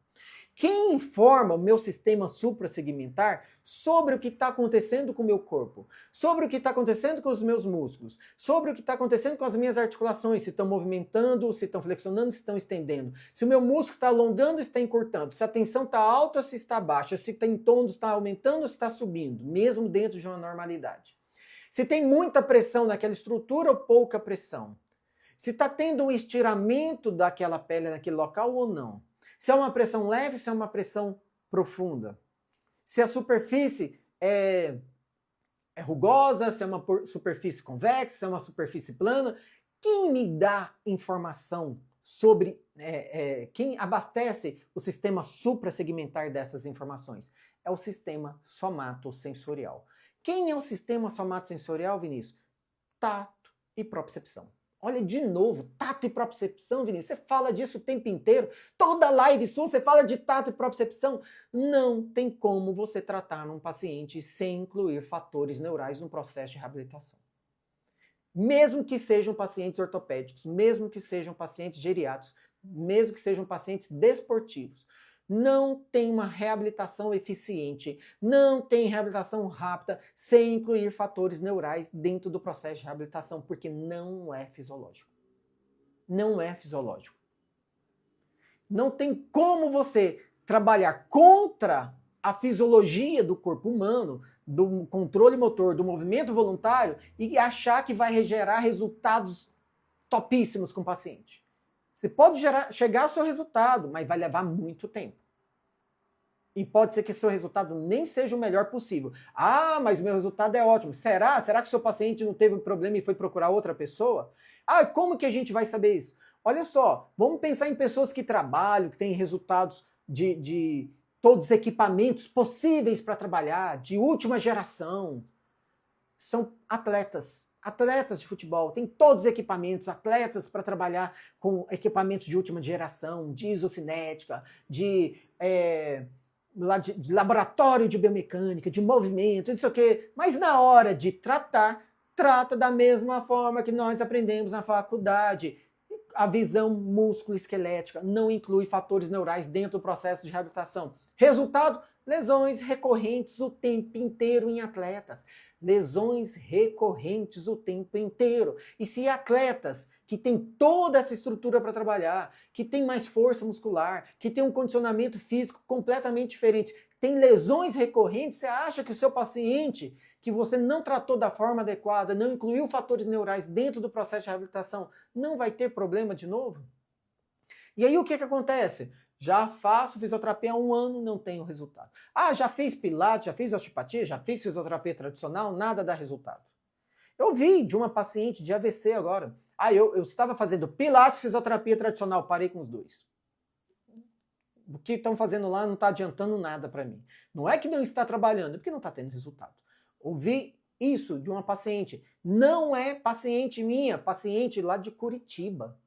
Quem informa o meu sistema suprassegmentar sobre o que está acontecendo com o meu corpo, sobre o que está acontecendo com os meus músculos, sobre o que está acontecendo com as minhas articulações, se estão movimentando, se estão flexionando, se estão estendendo, se o meu músculo está alongando ou está encurtando, se a tensão está alta ou se está baixa, se tem tônus está aumentando ou se está subindo, mesmo dentro de uma normalidade. Se tem muita pressão naquela estrutura ou pouca pressão. Se está tendo um estiramento daquela pele naquele local ou não. Se é uma pressão leve, se é uma pressão profunda. Se a superfície é rugosa, se é uma superfície convexa, se é uma superfície plana. Quem me dá informação sobre, quem abastece o sistema suprassegmentar dessas informações? É o sistema somatosensorial. Quem é o sistema somatosensorial, Vinícius? Tato e propriocepção. Olha de novo, tato e propriocepção, Vinícius. Você fala disso o tempo inteiro. Toda live sua você fala de tato e propriocepção. Não tem como você tratar um paciente sem incluir fatores neurais no processo de reabilitação. Mesmo que sejam pacientes ortopédicos, mesmo que sejam pacientes geriátricos, mesmo que sejam pacientes desportivos. Não tem uma reabilitação eficiente, não tem reabilitação rápida sem incluir fatores neurais dentro do processo de reabilitação, porque não é fisiológico. Não é fisiológico. Não tem como você trabalhar contra a fisiologia do corpo humano, do controle motor, do movimento voluntário e achar que vai gerar resultados topíssimos com o paciente. Você pode chegar ao seu resultado, mas vai levar muito tempo. E pode ser que seu resultado nem seja o melhor possível. Ah, mas o meu resultado é ótimo. Será? Será que o seu paciente não teve um problema e foi procurar outra pessoa? Ah, como que a gente vai saber isso? Olha só, vamos pensar em pessoas que trabalham, que têm resultados de todos os equipamentos possíveis para trabalhar, de última geração. São atletas de futebol, tem todos os equipamentos, atletas para trabalhar com equipamentos de última geração, de isocinética, de laboratório de biomecânica, de movimento, não sei o quê. Mas na hora de tratar, trata da mesma forma que nós aprendemos na faculdade. A visão músculo-esquelética não inclui fatores neurais dentro do processo de reabilitação. Resultado, lesões recorrentes o tempo inteiro em atletas. Lesões recorrentes o tempo inteiro. E se atletas que têm toda essa estrutura para trabalhar, que têm mais força muscular, que têm um condicionamento físico completamente diferente, tem lesões recorrentes, você acha que o seu paciente, que você não tratou da forma adequada, não incluiu fatores neurais dentro do processo de reabilitação, não vai ter problema de novo? E aí o que acontece? Já faço fisioterapia há 1 ano, não tenho resultado. Ah, já fiz pilates, já fiz osteopatia, já fiz fisioterapia tradicional, nada dá resultado. Eu vi de uma paciente de AVC agora. Ah, eu estava fazendo pilates, fisioterapia tradicional, parei com os dois. O que estão fazendo lá não está adiantando nada para mim. Não é que não está trabalhando, é porque não está tendo resultado. Ouvi isso de uma paciente. Não é paciente minha, paciente lá de Curitiba.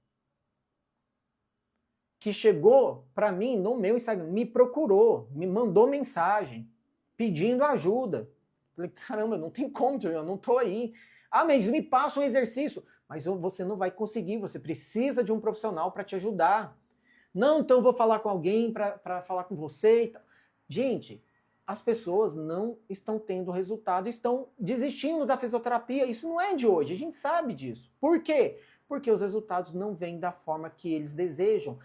Que chegou para mim no meu Instagram, me procurou, me mandou mensagem, pedindo ajuda. Falei, caramba, não tem como, eu não tô aí. Ah, mas me passa um exercício. Mas você não vai conseguir, você precisa de um profissional para te ajudar. Não, então eu vou falar com alguém para falar com você. E tal. Gente, as pessoas não estão tendo resultado, estão desistindo da fisioterapia. Isso não é de hoje, a gente sabe disso. Por quê? Porque os resultados não vêm da forma que eles desejam.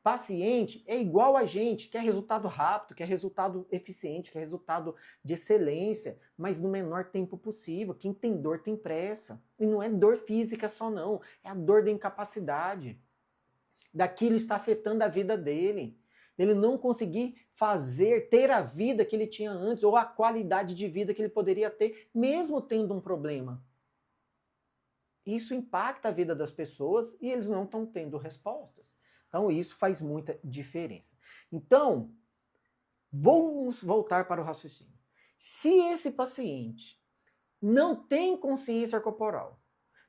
Paciente é igual a gente, quer resultado rápido, quer resultado eficiente, quer resultado de excelência, mas no menor tempo possível. Quem tem dor tem pressa. E não é dor física só não, é a dor da incapacidade. Daquilo está afetando a vida dele. Ele não conseguir ter a vida que ele tinha antes, ou a qualidade de vida que ele poderia ter, mesmo tendo um problema. Isso impacta a vida das pessoas e eles não estão tendo respostas. Então, isso faz muita diferença. Então, vamos voltar para o raciocínio. Se esse paciente não tem consciência corporal,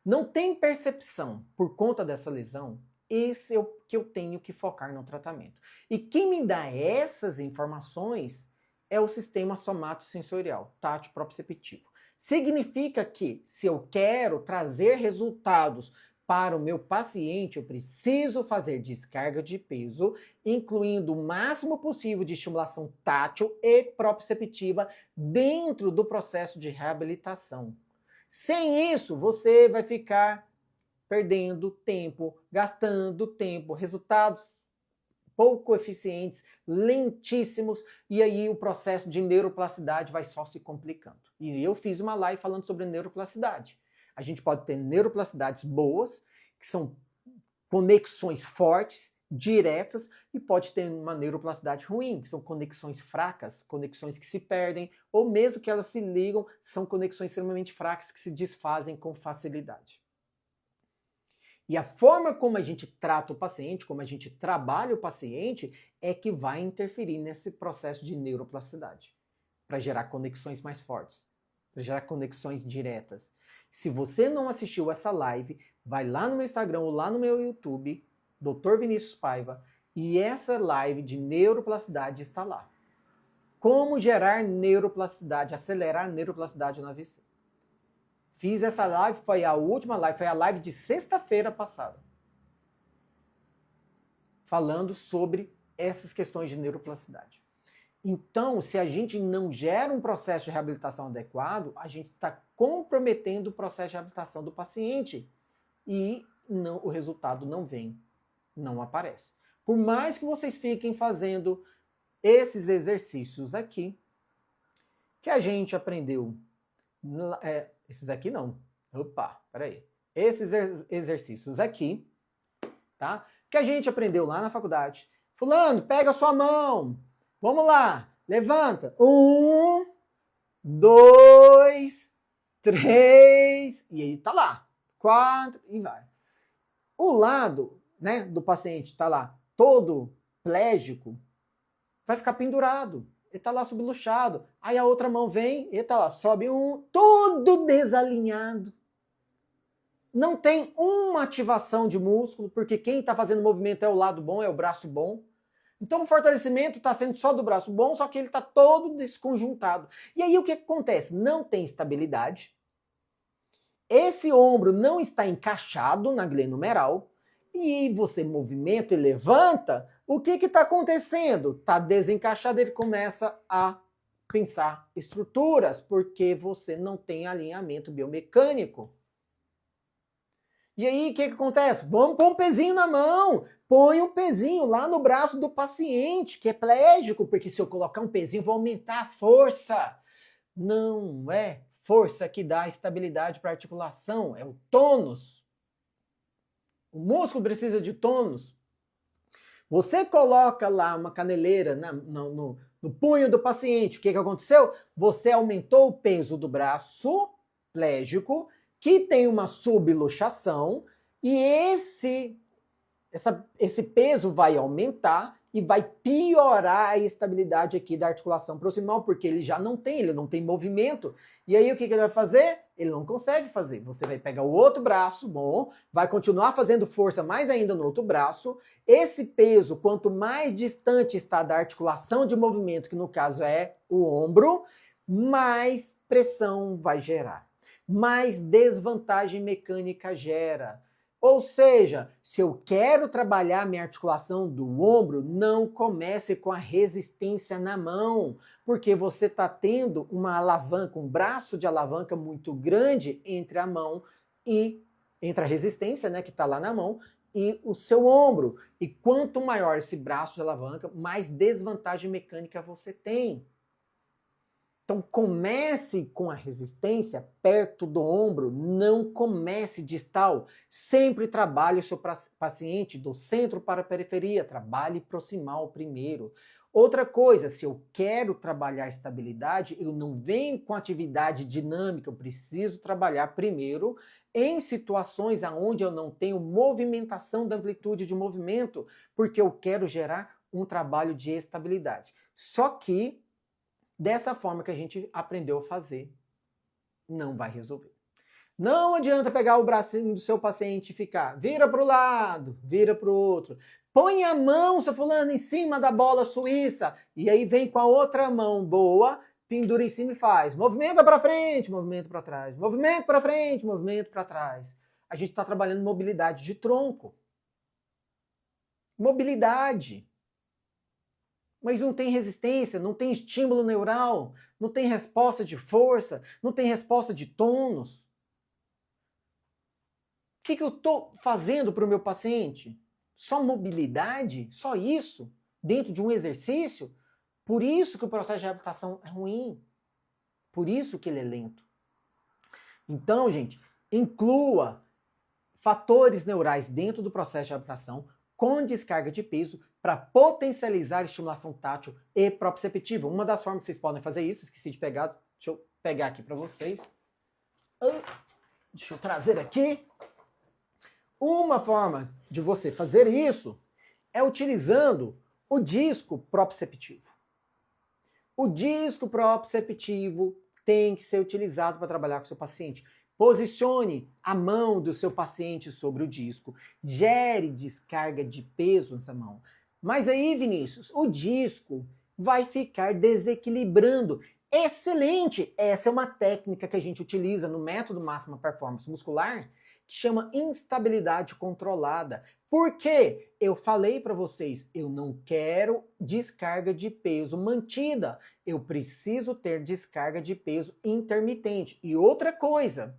não tem percepção por conta dessa lesão, esse é o que eu tenho que focar no tratamento. E quem me dá essas informações é o sistema somatosensorial, tátil proprioceptivo. Significa que, se eu quero trazer resultados para o meu paciente, eu preciso fazer descarga de peso, incluindo o máximo possível de estimulação tátil e proprioceptiva dentro do processo de reabilitação. Sem isso, você vai ficar perdendo tempo, gastando tempo, resultados pouco eficientes, lentíssimos, e aí o processo de neuroplasticidade vai só se complicando. E eu fiz uma live falando sobre neuroplasticidade. A gente pode ter neuroplasticidades boas, que são conexões fortes, diretas e pode ter uma neuroplasticidade ruim, que são conexões fracas, conexões que se perdem, ou mesmo que elas se ligam, são conexões extremamente fracas que se desfazem com facilidade. E a forma como a gente trata o paciente, como a gente trabalha o paciente, é que vai interferir nesse processo de neuroplasticidade, para gerar conexões mais fortes, para gerar conexões diretas. Se você não assistiu essa live, vai lá no meu Instagram ou lá no meu YouTube, Dr. Vinícius Paiva, e essa live de neuroplasticidade está lá. Como gerar neuroplasticidade, acelerar a neuroplasticidade no AVC. Fiz essa live, foi a última live, foi a live de sexta-feira passada. Falando sobre essas questões de neuroplasticidade. Então, se a gente não gera um processo de reabilitação adequado, a gente está comprometendo o processo de reabilitação do paciente. E o resultado não vem, não aparece. Por mais que vocês fiquem fazendo esses exercícios aqui, que a gente aprendeu... esses aqui não. Opa, peraí. Esses exercícios aqui, tá? Que a gente aprendeu lá na faculdade. Fulano, pega a sua mão. Vamos lá. Levanta. 1, 2, 3. E aí tá lá. 4 e vai. O lado, né, do paciente tá lá todo plégico, vai ficar pendurado. Ele tá lá subluxado. Aí a outra mão vem, ele tá lá, sobe todo desalinhado. Não tem uma ativação de músculo, porque quem tá fazendo movimento é o lado bom, é o braço bom. Então o fortalecimento tá sendo só do braço bom, só que ele tá todo desconjuntado. E aí o que acontece? Não tem estabilidade. Esse ombro não está encaixado na glenomeral. E você movimenta e levanta, o que está acontecendo? Está desencaixado, ele começa a pensar estruturas, porque você não tem alinhamento biomecânico. E aí, o que acontece? Vamos pôr um pezinho na mão, põe um pezinho lá no braço do paciente, que é plégico, porque se eu colocar um pezinho, vou aumentar a força. Não é força que dá estabilidade para a articulação, é o tônus. O músculo precisa de tônus. Você coloca lá uma caneleira no punho do paciente. O que aconteceu? Você aumentou o peso do braço plégico, que tem uma subluxação, e esse peso vai aumentar e vai piorar a estabilidade aqui da articulação proximal, porque ele não tem movimento. E aí o que ele vai fazer? Ele não consegue fazer. Você vai pegar o outro braço, bom, vai continuar fazendo força mais ainda no outro braço. Esse peso, quanto mais distante está da articulação de movimento, que no caso é o ombro, mais pressão vai gerar. Mais desvantagem mecânica gera. Ou seja, se eu quero trabalhar minha articulação do ombro, não comece com a resistência na mão, porque você está tendo uma alavanca, um braço de alavanca muito grande entre a mão e entre a resistência, né, que está lá na mão, e o seu ombro. E quanto maior esse braço de alavanca, mais desvantagem mecânica você tem. Então comece com a resistência perto do ombro, não comece distal. Sempre trabalhe o seu paciente do centro para a periferia, trabalhe proximal primeiro. Outra coisa, se eu quero trabalhar estabilidade, eu não venho com atividade dinâmica, eu preciso trabalhar primeiro em situações onde eu não tenho movimentação da amplitude de movimento, porque eu quero gerar um trabalho de estabilidade. Só que dessa forma que a gente aprendeu a fazer, não vai resolver. Não adianta pegar o bracinho do seu paciente e ficar, vira para o lado, vira para o outro. Põe a mão, seu fulano, em cima da bola suíça. E aí vem com a outra mão boa, pendura em cima e faz. Movimenta para frente, movimento para trás. Movimento para frente, movimento para trás. A gente está trabalhando mobilidade de tronco. Mobilidade. Mas não tem resistência, não tem estímulo neural, não tem resposta de força, não tem resposta de tônus. O que eu estou fazendo para o meu paciente? Só mobilidade? Só isso? Dentro de um exercício? Por isso que o processo de reabilitação é ruim. Por isso que ele é lento. Então, gente, inclua fatores neurais dentro do processo de reabilitação, com descarga de peso para potencializar a estimulação tátil e proprioceptiva. Uma das formas que vocês podem fazer isso, esqueci de pegar, deixa eu pegar aqui para vocês. Deixa eu trazer aqui. Uma forma de você fazer isso é utilizando o disco proprioceptivo. O disco proprioceptivo tem que ser utilizado para trabalhar com o seu paciente. Posicione a mão do seu paciente sobre o disco. Gere descarga de peso nessa mão. Mas aí, Vinícius, o disco vai ficar desequilibrando. Excelente! Essa é uma técnica que a gente utiliza no método Máxima Performance Muscular, que chama instabilidade controlada. Por quê? Eu falei para vocês, eu não quero descarga de peso mantida. Eu preciso ter descarga de peso intermitente. E outra coisa,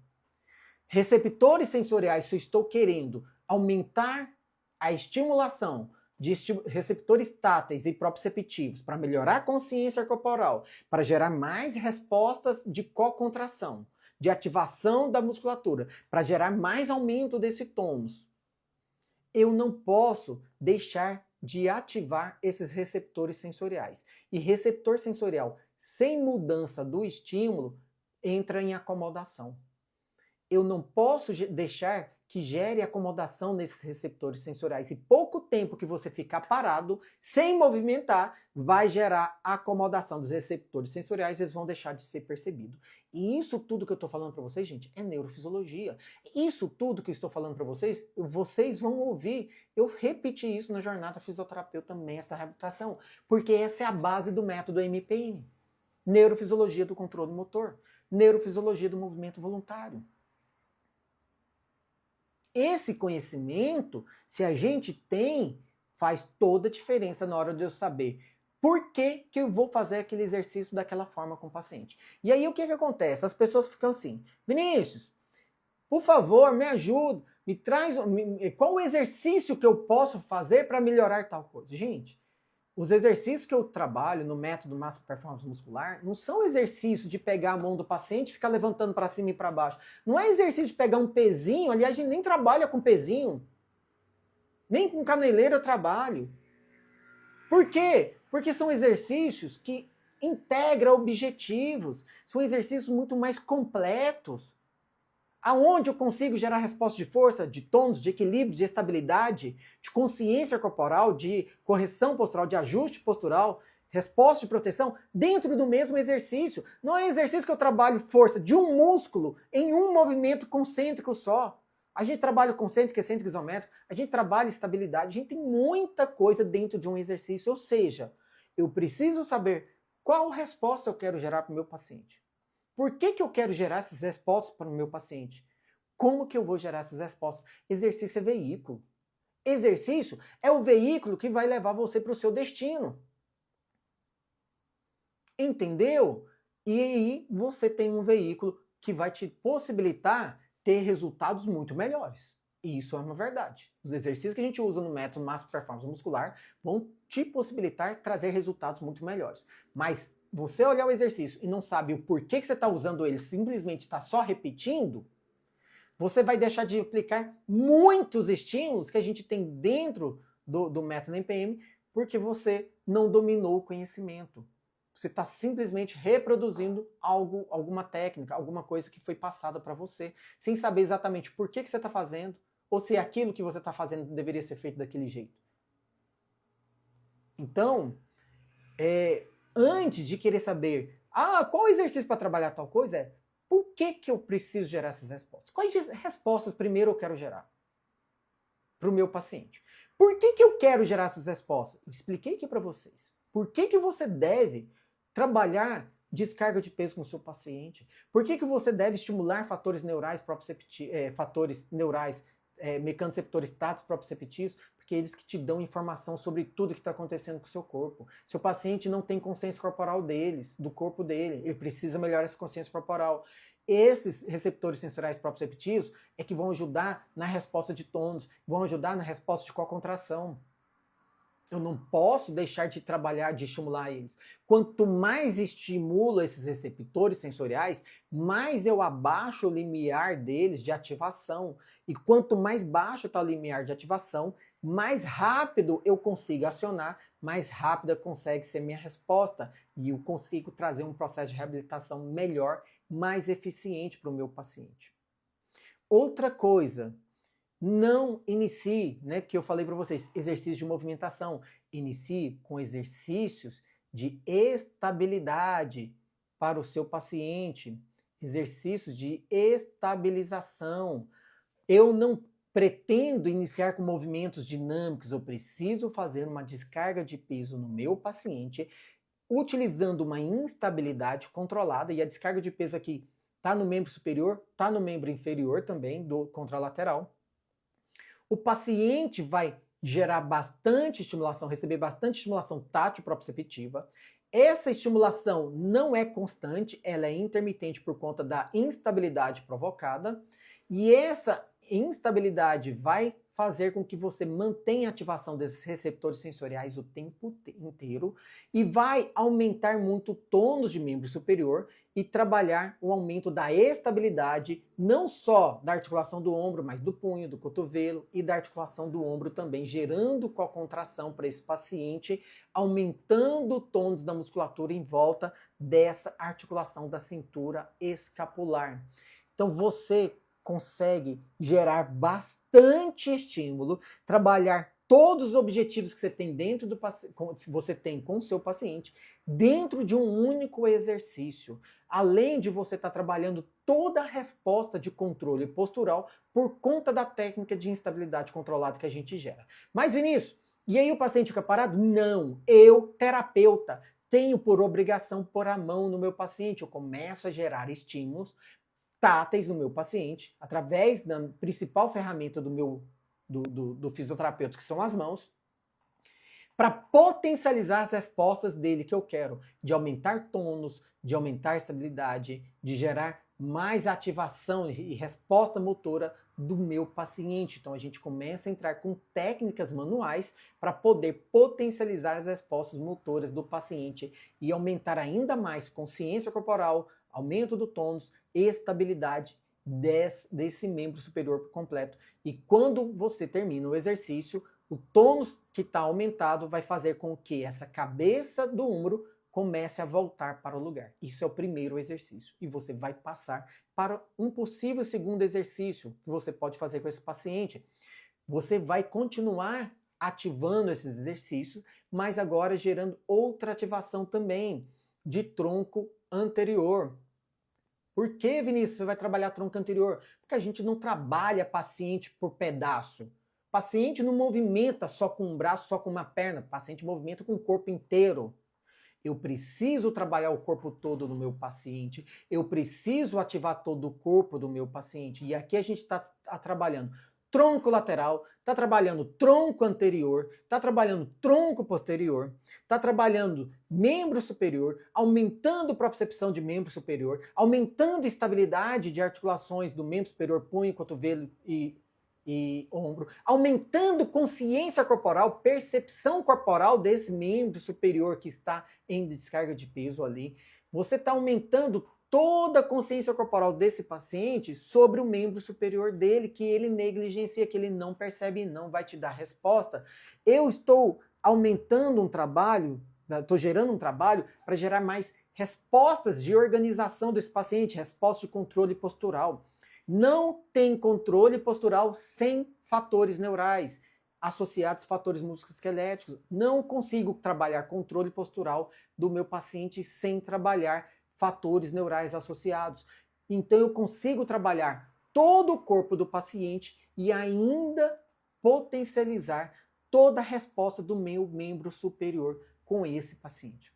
receptores sensoriais, se eu estou querendo aumentar a estimulação de receptores táteis e proprioceptivos para melhorar a consciência corporal, para gerar mais respostas de co-contração, de ativação da musculatura, para gerar mais aumento desse tônus, eu não posso deixar de ativar esses receptores sensoriais. E receptor sensorial sem mudança do estímulo entra em acomodação. Eu não posso deixar que gere acomodação nesses receptores sensoriais. E pouco tempo que você ficar parado, sem movimentar, vai gerar acomodação dos receptores sensoriais, eles vão deixar de ser percebidos. E isso tudo que eu estou falando para vocês, gente, é neurofisiologia. Isso tudo que eu estou falando para vocês vão ouvir. Eu repeti isso na jornada fisioterapeuta Mestre da Reabilitação, porque essa é a base do método MPM. Neurofisiologia do controle motor, neurofisiologia do movimento voluntário. Esse conhecimento, se a gente tem, faz toda a diferença na hora de eu saber por que eu vou fazer aquele exercício daquela forma com o paciente. E aí o que acontece? As pessoas ficam assim, Vinícius, por favor, me ajuda, me traz, qual o exercício que eu posso fazer para melhorar tal coisa? Gente, os exercícios que eu trabalho no método Máxima Performance Muscular não são exercícios de pegar a mão do paciente e ficar levantando para cima e para baixo. Não é exercício de pegar um pezinho, aliás, a gente nem trabalha com pezinho. Nem com caneleira eu trabalho. Por quê? Porque são exercícios que integram objetivos, são exercícios muito mais completos. Aonde eu consigo gerar resposta de força, de tônus, de equilíbrio, de estabilidade, de consciência corporal, de correção postural, de ajuste postural, resposta de proteção, dentro do mesmo exercício. Não é exercício que eu trabalho força de um músculo em um movimento concêntrico só. A gente trabalha concêntrico, excêntrico, isométrico, a gente trabalha estabilidade, a gente tem muita coisa dentro de um exercício. Ou seja, eu preciso saber qual resposta eu quero gerar para o meu paciente. Por que eu quero gerar essas respostas para o meu paciente? Como que eu vou gerar essas respostas? Exercício é veículo. Exercício é o veículo que vai levar você para o seu destino. Entendeu? E aí você tem um veículo que vai te possibilitar ter resultados muito melhores. E isso é uma verdade. Os exercícios que a gente usa no método Máxima Performance Muscular vão te possibilitar trazer resultados muito melhores. Mas você olhar o exercício e não sabe o porquê que você está usando ele, simplesmente está só repetindo, você vai deixar de aplicar muitos estímulos que a gente tem dentro do método MPM, porque você não dominou o conhecimento. Você está simplesmente reproduzindo algo, alguma técnica, alguma coisa que foi passada para você, sem saber exatamente por que você está fazendo, ou se aquilo que você está fazendo deveria ser feito daquele jeito. Então, antes de querer saber, qual exercício para trabalhar tal coisa, por que eu preciso gerar essas respostas? Quais respostas primeiro eu quero gerar para o meu paciente? Por que eu quero gerar essas respostas? Eu expliquei aqui para vocês. Por que você deve trabalhar descarga de peso com o seu paciente? Por que você deve estimular fatores neurais, mecanoreceptores táteis proprioceptivos? Porque eles que te dão informação sobre tudo que está acontecendo com o seu corpo. Seu paciente não tem consciência corporal do corpo dele. Ele precisa melhorar essa consciência corporal. Esses receptores sensoriais proprioceptivos é que vão ajudar na resposta de tônus, vão ajudar na resposta de co-contração. Eu não posso deixar de trabalhar, de estimular eles. Quanto mais estimulo esses receptores sensoriais, mais eu abaixo o limiar deles de ativação. E quanto mais baixo está o limiar de ativação, mais rápido eu consigo acionar, mais rápida consegue ser minha resposta. E eu consigo trazer um processo de reabilitação melhor, mais eficiente para o meu paciente. Outra coisa, não inicie, né, que eu falei para vocês, exercícios de movimentação. Inicie com exercícios de estabilidade para o seu paciente, exercícios de estabilização. Eu não pretendo iniciar com movimentos dinâmicos, eu preciso fazer uma descarga de peso no meu paciente, utilizando uma instabilidade controlada, e a descarga de peso aqui está no membro superior, está no membro inferior também, do contralateral. O paciente vai gerar bastante estimulação, receber bastante estimulação tátil proprioceptiva. Essa estimulação não é constante, ela é intermitente por conta da instabilidade provocada. E essa instabilidade vai fazer com que você mantenha a ativação desses receptores sensoriais o tempo inteiro e vai aumentar muito o tônus de membro superior e trabalhar o aumento da estabilidade, não só da articulação do ombro, mas do punho, do cotovelo e da articulação do ombro também, gerando com a contração para esse paciente, aumentando o tônus da musculatura em volta dessa articulação da cintura escapular. Então você consegue gerar bastante estímulo, trabalhar todos os objetivos que você tem dentro do você tem com o seu paciente dentro de um único exercício, além de você estar trabalhando toda a resposta de controle postural por conta da técnica de instabilidade controlada que a gente gera. Mas Vinícius, e aí o paciente fica parado? Não, eu, terapeuta, tenho por obrigação pôr a mão no meu paciente, eu começo a gerar estímulos táteis no meu paciente, através da principal ferramenta do fisioterapeuta, que são as mãos, para potencializar as respostas dele que eu quero, de aumentar tônus, de aumentar estabilidade, de gerar mais ativação e resposta motora do meu paciente. Então a gente começa a entrar com técnicas manuais para poder potencializar as respostas motoras do paciente e aumentar ainda mais consciência corporal, aumento do tônus, estabilidade desse membro superior por completo. E quando você termina o exercício, o tônus que está aumentado vai fazer com que essa cabeça do ombro comece a voltar para o lugar. Isso é o primeiro exercício. E você vai passar para um possível segundo exercício que você pode fazer com esse paciente. Você vai continuar ativando esses exercícios, mas agora gerando outra ativação também de tronco anterior. Por que, Vinícius, você vai trabalhar tronco anterior? Porque a gente não trabalha paciente por pedaço. Paciente não movimenta só com um braço, só com uma perna. Paciente movimenta com o corpo inteiro. Eu preciso trabalhar o corpo todo do meu paciente. Eu preciso ativar todo o corpo do meu paciente. E aqui a gente está trabalhando tronco lateral, está trabalhando tronco anterior, está trabalhando tronco posterior, está trabalhando membro superior, aumentando a propriocepção de membro superior, aumentando a estabilidade de articulações do membro superior, punho, cotovelo e ombro, aumentando consciência corporal, percepção corporal desse membro superior que está em descarga de peso ali. Você está aumentando toda a consciência corporal desse paciente sobre o membro superior dele, que ele negligencia, que ele não percebe e não vai te dar resposta. Eu estou aumentando um trabalho, estou gerando um trabalho para gerar mais respostas de organização desse paciente, respostas de controle postural. Não tem controle postural sem fatores neurais associados a fatores musculoesqueléticos. Não consigo trabalhar controle postural do meu paciente sem trabalhar fatores neurais associados. Então eu consigo trabalhar todo o corpo do paciente e ainda potencializar toda a resposta do meu membro superior com esse paciente.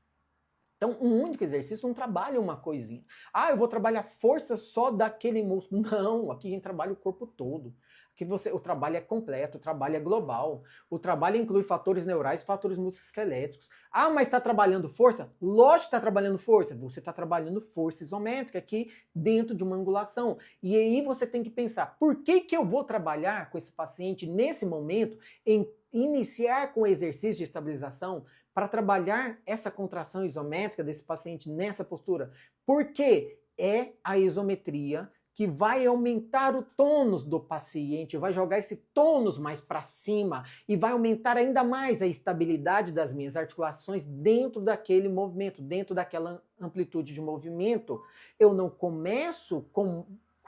Então, um único exercício não trabalha uma coisinha. Ah, eu vou trabalhar força só daquele músculo. Não, aqui a gente trabalha o corpo todo. Aqui o trabalho é completo, o trabalho é global. O trabalho inclui fatores neurais, fatores musculoesqueléticos. Ah, mas está trabalhando força? Lógico que está trabalhando força. Você está trabalhando força isométrica aqui dentro de uma angulação. E aí você tem que pensar, por que eu vou trabalhar com esse paciente nesse momento em iniciar com o exercício de estabilização para trabalhar essa contração isométrica desse paciente nessa postura? Porque é a isometria que vai aumentar o tônus do paciente, vai jogar esse tônus mais para cima e vai aumentar ainda mais a estabilidade das minhas articulações dentro daquele movimento, dentro daquela amplitude de movimento. Eu não começo com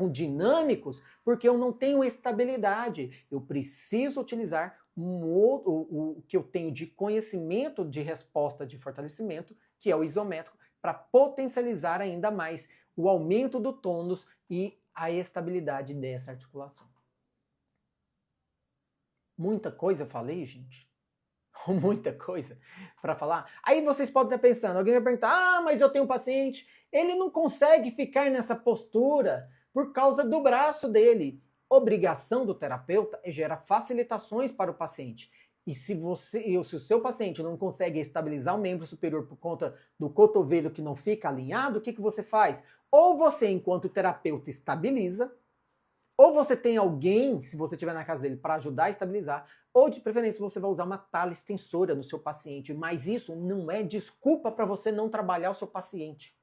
dinâmicos porque eu não tenho estabilidade. Eu preciso utilizar o que eu tenho de conhecimento de resposta de fortalecimento, que é o isométrico, para potencializar ainda mais o aumento do tônus e a estabilidade dessa articulação. Muita coisa eu falei, gente. Muita coisa para falar. Aí vocês podem estar pensando, alguém vai perguntar, mas eu tenho um paciente, ele não consegue ficar nessa postura por causa do braço dele. Obrigação do terapeuta é gerar facilitações para o paciente. E se o seu paciente não consegue estabilizar o membro superior por conta do cotovelo que não fica alinhado, o que você faz? Ou você, enquanto terapeuta, estabiliza, ou você tem alguém, se você estiver na casa dele, para ajudar a estabilizar, ou de preferência você vai usar uma tala extensora no seu paciente. Mas isso não é desculpa para você não trabalhar o seu paciente.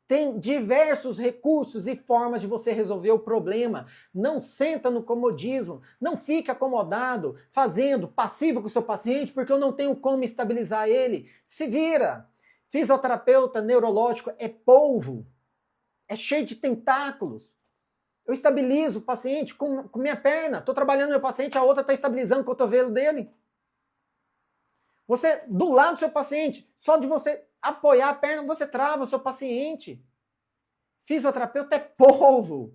Tem diversos recursos e formas de você resolver o problema. Não senta no comodismo, não fica acomodado, fazendo passivo com o seu paciente, porque eu não tenho como estabilizar ele. Se vira. Fisioterapeuta neurológico é polvo, é cheio de tentáculos. Eu estabilizo o paciente com minha perna. Estou trabalhando meu paciente, a outra está estabilizando o cotovelo dele. Você, do lado do seu paciente, só de você apoiar a perna, você trava o seu paciente. Fisioterapeuta é polvo.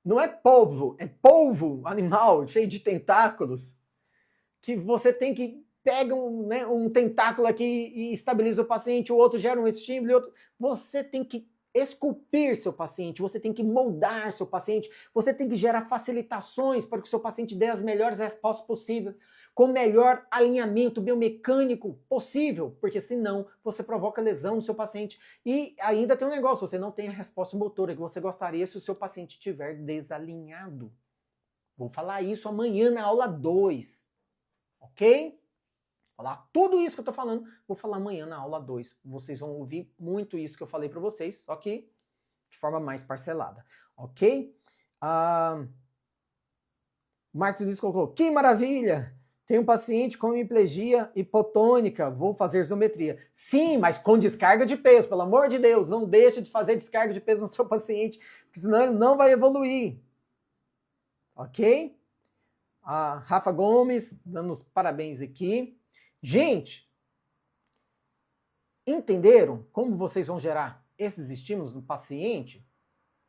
Não é polvo, é polvo animal, cheio de tentáculos. Que você tem que pega um tentáculo aqui e estabiliza o paciente, o outro gera um estímulo, e outro. Você tem que esculpir seu paciente, você tem que moldar seu paciente, você tem que gerar facilitações para que o seu paciente dê as melhores respostas possíveis, com o melhor alinhamento biomecânico possível, porque senão você provoca lesão no seu paciente. E ainda tem um negócio, você não tem a resposta motora que você gostaria se o seu paciente estiver desalinhado. Vou falar isso amanhã na aula 2, ok? Falar tudo isso que eu tô falando, vou falar amanhã na aula 2. Vocês vão ouvir muito isso que eu falei para vocês, só que de forma mais parcelada, ok? Marcos Luiz colocou, que maravilha! Tem um paciente com hemiplegia hipotônica, vou fazer isometria. Sim, mas com descarga de peso, pelo amor de Deus, não deixe de fazer descarga de peso no seu paciente, porque senão ele não vai evoluir. Ok? A Rafa Gomes, dando os parabéns aqui. Gente, entenderam como vocês vão gerar esses estímulos no paciente?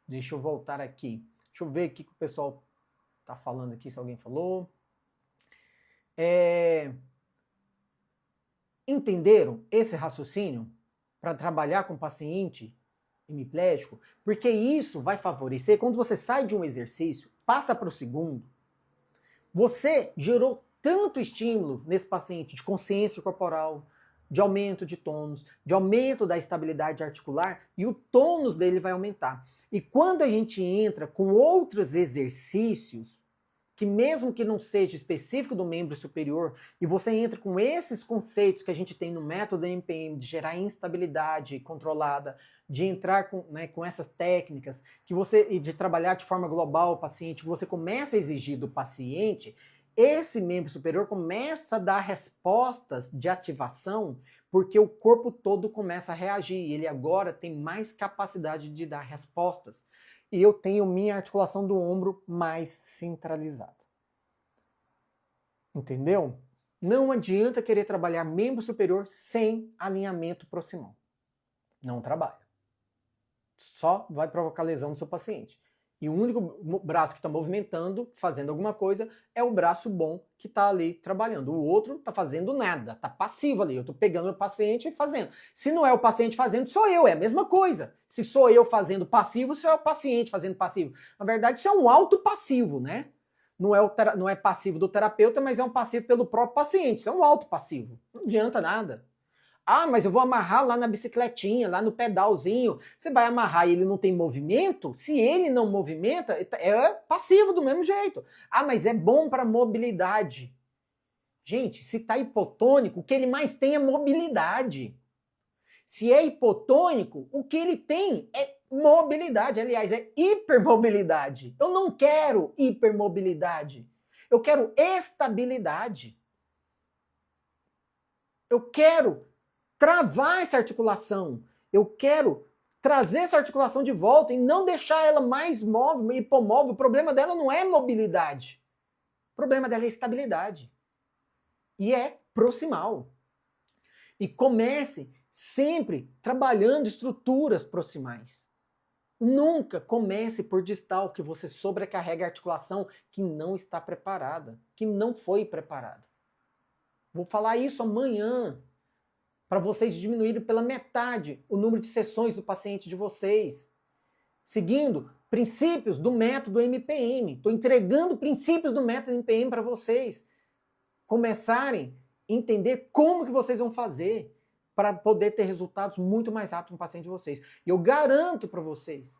Deixa eu voltar aqui. Deixa eu ver o que o pessoal está falando aqui, se alguém falou. Entenderam esse raciocínio para trabalhar com paciente hemiplégico? Porque isso vai favorecer, quando você sai de um exercício, passa para o segundo, você gerou tanto estímulo nesse paciente de consciência corporal, de aumento de tônus, de aumento da estabilidade articular, e o tônus dele vai aumentar. E quando a gente entra com outros exercícios, que mesmo que não seja específico do membro superior, e você entra com esses conceitos que a gente tem no método MPM, de gerar instabilidade controlada, de entrar com essas técnicas, e de trabalhar de forma global o paciente, que você começa a exigir do paciente, esse membro superior começa a dar respostas de ativação, porque o corpo todo começa a reagir, e ele agora tem mais capacidade de dar respostas. E eu tenho minha articulação do ombro mais centralizada. Entendeu? Não adianta querer trabalhar membro superior sem alinhamento proximal. Não trabalha. Só vai provocar lesão no seu paciente. E o único braço que está movimentando, fazendo alguma coisa, é o braço bom que está ali trabalhando. O outro não está fazendo nada, está passivo ali. Eu estou pegando o paciente e fazendo. Se não é o paciente fazendo, sou eu, é a mesma coisa. Se sou eu fazendo passivo, se é o paciente fazendo passivo. Na verdade, isso é um autopassivo, né? Não é passivo do terapeuta, mas é um passivo pelo próprio paciente. Isso é um autopassivo. Não adianta nada. Ah, mas eu vou amarrar lá na bicicletinha, lá no pedalzinho. Você vai amarrar e ele não tem movimento? Se ele não movimenta, é passivo do mesmo jeito. Ah, mas é bom para mobilidade. Gente, se está hipotônico, o que ele mais tem é mobilidade. Se é hipotônico, o que ele tem é mobilidade. Aliás, é hipermobilidade. Eu não quero hipermobilidade. Eu quero estabilidade. Eu quero travar essa articulação. Eu quero trazer essa articulação de volta e não deixar ela mais móvel, hipomóvel. O problema dela não é mobilidade. O problema dela é estabilidade. E é proximal. E comece sempre trabalhando estruturas proximais. Nunca comece por distal, que você sobrecarrega a articulação que não está preparada, que não foi preparada. Vou falar isso amanhã, para vocês diminuírem pela metade o número de sessões do paciente de vocês, seguindo princípios do método MPM. Estou entregando princípios do método MPM para vocês começarem a entender como que vocês vão fazer para poder ter resultados muito mais rápidos no paciente de vocês. E eu garanto para vocês,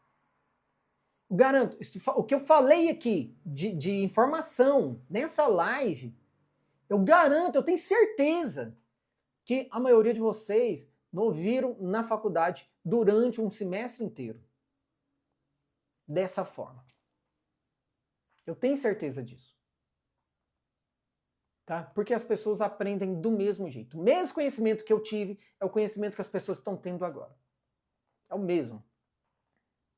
o que eu falei aqui de informação nessa live, eu garanto, eu tenho certeza que a maioria de vocês não ouviram na faculdade durante um semestre inteiro. Dessa forma. Eu tenho certeza disso. Tá? Porque as pessoas aprendem do mesmo jeito. O mesmo conhecimento que eu tive é o conhecimento que as pessoas estão tendo agora. É o mesmo.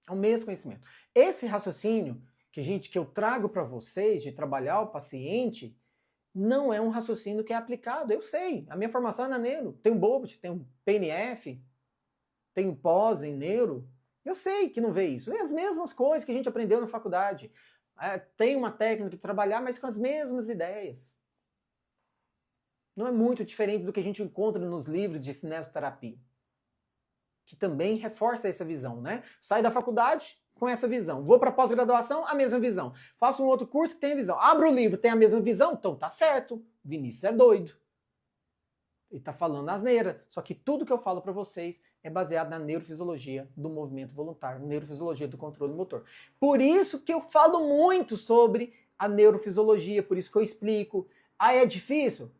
É o mesmo conhecimento. Esse raciocínio que eu trago para vocês de trabalhar o paciente não é um raciocínio que é aplicado. Eu sei. A minha formação é na neuro. Tem um BOBT, tem um PNF, tem um pós em neuro. Eu sei que não vê isso. É as mesmas coisas que a gente aprendeu na faculdade. Tem uma técnica de trabalhar, mas com as mesmas ideias. Não é muito diferente do que a gente encontra nos livros de cinesioterapia, que também reforça essa visão, né? Sai da faculdade com essa visão. Vou para pós-graduação, a mesma visão. Faço um outro curso que tem a visão. Abro o livro, tem a mesma visão? Então tá certo. Vinícius é doido. Ele tá falando asneira. Só que tudo que eu falo para vocês é baseado na neurofisiologia do movimento voluntário, neurofisiologia do controle motor. Por isso que eu falo muito sobre a neurofisiologia, por isso que eu explico. Ah, é difícil?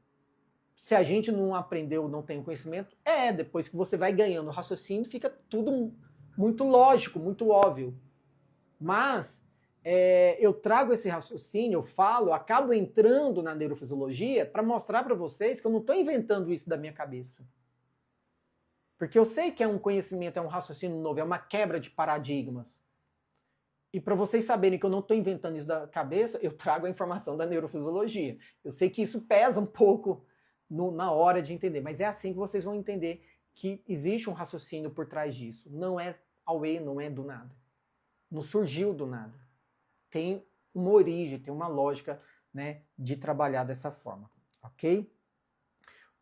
Se a gente não aprendeu, não tem o conhecimento, depois que você vai ganhando raciocínio, fica tudo muito lógico, muito óbvio. Mas eu trago esse raciocínio, eu falo, eu acabo entrando na neurofisiologia para mostrar para vocês que eu não estou inventando isso da minha cabeça. Porque eu sei que é um conhecimento, é um raciocínio novo, é uma quebra de paradigmas. E para vocês saberem que eu não estou inventando isso da cabeça, eu trago a informação da neurofisiologia. Eu sei que isso pesa um pouco na hora de entender, mas é assim que vocês vão entender que existe um raciocínio por trás disso. Não é auê, não é do nada. Não surgiu do nada. Tem uma origem, tem uma lógica, né, de trabalhar dessa forma, ok?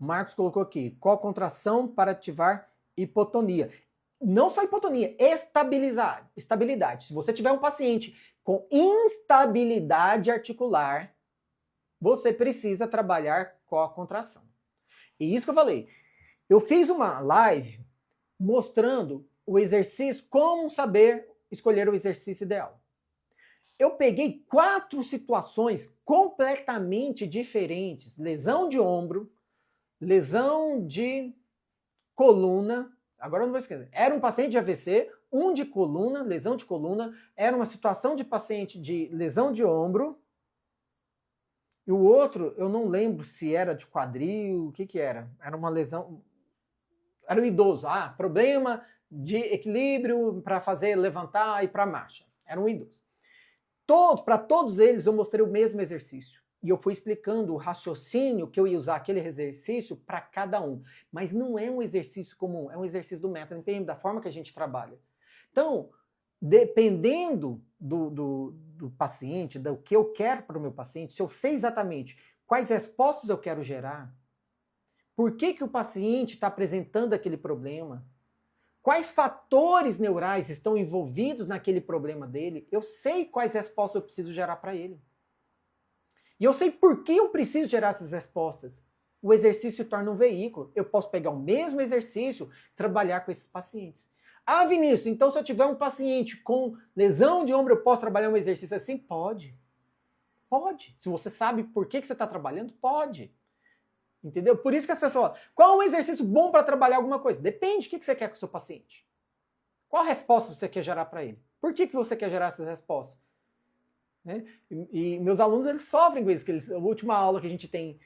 O Marcos colocou aqui, qual contração para ativar hipotonia? Não só hipotonia, estabilidade. Se você tiver um paciente com instabilidade articular, você precisa trabalhar com a contração. E isso que eu falei. Eu fiz uma live mostrando o exercício, como saber escolher o exercício ideal. Eu peguei 4 situações completamente diferentes. Lesão de ombro, lesão de coluna, agora eu não vou esquecer. Era um paciente de AVC, um de coluna, lesão de coluna, era uma situação de paciente de lesão de ombro, e o outro, eu não lembro se era de quadril, o que era. Era uma lesão... Era um idoso. Problema de equilíbrio para fazer levantar e para marcha. Era um idoso. Para todos eles eu mostrei o mesmo exercício. E eu fui explicando o raciocínio que eu ia usar aquele exercício para cada um. Mas não é um exercício comum, é um exercício do método MPM, da forma que a gente trabalha. Então, dependendo do paciente, do que eu quero para o meu paciente, se eu sei exatamente quais respostas eu quero gerar, por que o paciente está apresentando aquele problema, quais fatores neurais estão envolvidos naquele problema dele, eu sei quais respostas eu preciso gerar para ele. E eu sei por que eu preciso gerar essas respostas. O exercício se torna um veículo. Eu posso pegar o mesmo exercício e trabalhar com esses pacientes. Ah, Vinícius, então se eu tiver um paciente com lesão de ombro, eu posso trabalhar um exercício assim? Pode. Pode. Se você sabe por que você está trabalhando, pode. Entendeu? Por isso que as pessoas falam, qual é um exercício bom para trabalhar alguma coisa? Depende, o que você quer com o seu paciente? Qual resposta você quer gerar para ele? Por que você quer gerar essas respostas? Né? E meus alunos, eles sofrem com isso, a última aula que a gente tem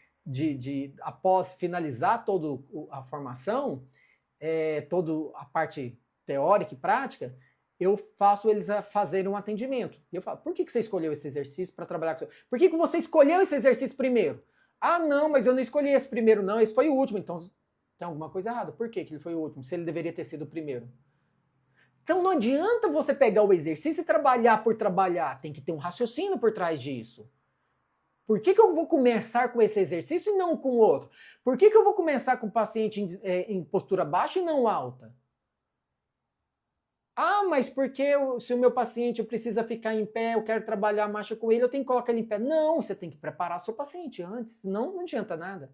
após finalizar toda a formação, toda a parte teórica e prática, eu faço eles fazerem um atendimento. E eu falo, por que você escolheu esse exercício para trabalhar com você? Por que você escolheu esse exercício primeiro? Ah, não, mas eu não escolhi esse primeiro, não, esse foi o último. Então, tem alguma coisa errada. Por que ele foi o último, se ele deveria ter sido o primeiro? Então, não adianta você pegar o exercício e trabalhar por trabalhar. Tem que ter um raciocínio por trás disso. Por que eu vou começar com esse exercício e não com o outro? Por que eu vou começar com o paciente em postura baixa e não alta? Ah, mas porque se o meu paciente precisa ficar em pé, eu quero trabalhar a marcha com ele, eu tenho que colocar ele em pé. Não, você tem que preparar seu paciente antes, senão não adianta nada.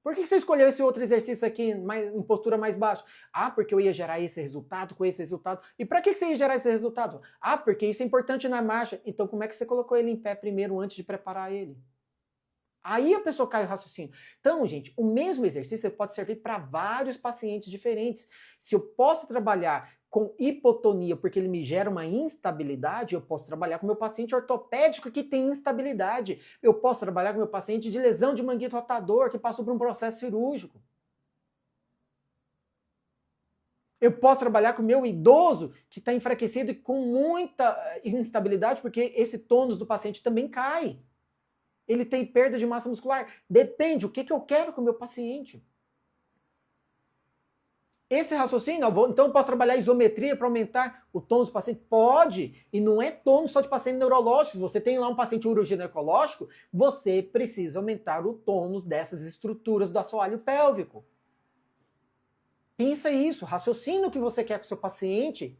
Por que você escolheu esse outro exercício aqui em postura mais baixa? Ah, porque eu ia gerar esse resultado com esse resultado. E para que você ia gerar esse resultado? Ah, porque isso é importante na marcha. Então como é que você colocou ele em pé primeiro antes de preparar ele? Aí a pessoa cai o raciocínio. Então, gente, o mesmo exercício pode servir para vários pacientes diferentes. Se eu posso trabalhar com hipotonia porque ele me gera uma instabilidade, eu posso trabalhar com meu paciente ortopédico que tem instabilidade. Eu posso trabalhar com meu paciente de lesão de manguito rotador que passou por um processo cirúrgico. Eu posso trabalhar com o meu idoso que está enfraquecido e com muita instabilidade porque esse tônus do paciente também cai. Ele tem perda de massa muscular. Depende, o que eu quero com o meu paciente. Esse raciocínio, então eu posso trabalhar isometria para aumentar o tônus do paciente? Pode, e não é tônus só de paciente neurológico. Se você tem lá um paciente uroginecológico, você precisa aumentar o tônus dessas estruturas do assoalho pélvico. Pensa isso, raciocina o que você quer com o seu paciente,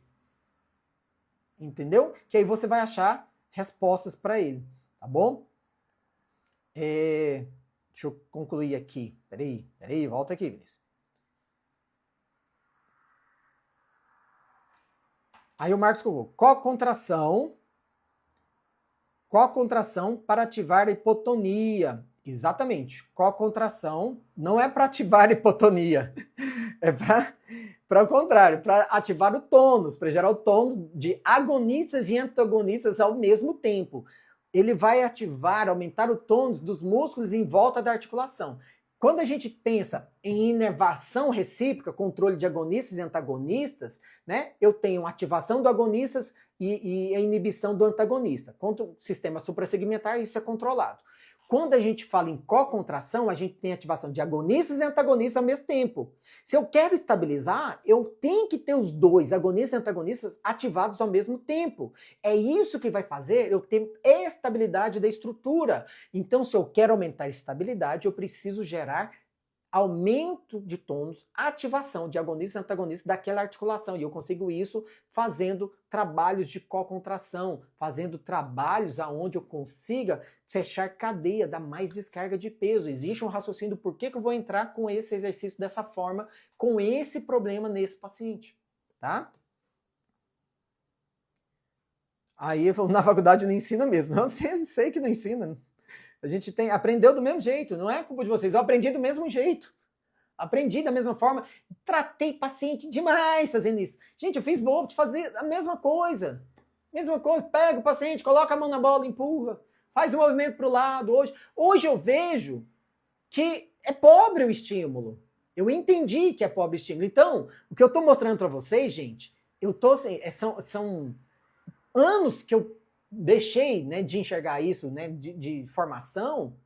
entendeu? Que aí você vai achar respostas para ele, tá bom? Deixa eu concluir aqui. Peraí, volta aqui, Vinícius. Aí o Marcos colocou, qual contração para ativar a hipotonia? Exatamente, qual contração não é para ativar a hipotonia, é para o contrário, para ativar o tônus, para gerar o tônus de agonistas e antagonistas ao mesmo tempo. Ele vai ativar, aumentar o tônus dos músculos em volta da articulação. Quando a gente pensa em inervação recíproca, controle de agonistas e antagonistas, né, eu tenho ativação do agonistas e a inibição do antagonista. Contra o sistema suprassegmentar, isso é controlado. Quando a gente fala em co-contração, a gente tem ativação de agonistas e antagonistas ao mesmo tempo. Se eu quero estabilizar, eu tenho que ter os dois, agonistas e antagonistas, ativados ao mesmo tempo. É isso que vai fazer eu ter estabilidade da estrutura. Então, se eu quero aumentar a estabilidade, eu preciso gerar aumento de tônus, ativação de agonistas e antagonistas daquela articulação. E eu consigo isso fazendo trabalhos de co-contração, fazendo trabalhos aonde eu consiga fechar cadeia, dar mais descarga de peso. Existe um raciocínio do porquê que eu vou entrar com esse exercício dessa forma, com esse problema nesse paciente, tá? Aí eu falo, na faculdade não ensina mesmo. Não sei que não ensina. A gente aprendeu do mesmo jeito, não é culpa de vocês, eu aprendi do mesmo jeito. Aprendi da mesma forma, tratei paciente demais fazendo isso. Gente, eu fiz bobo de fazer a mesma coisa. Mesma coisa, pega o paciente, coloca a mão na bola, empurra, faz o movimento para o lado. Hoje eu vejo que é pobre o estímulo. Eu entendi que é pobre o estímulo. Então, o que eu estou mostrando para vocês, gente, são anos que eu deixei, né, de enxergar isso, né, de formação,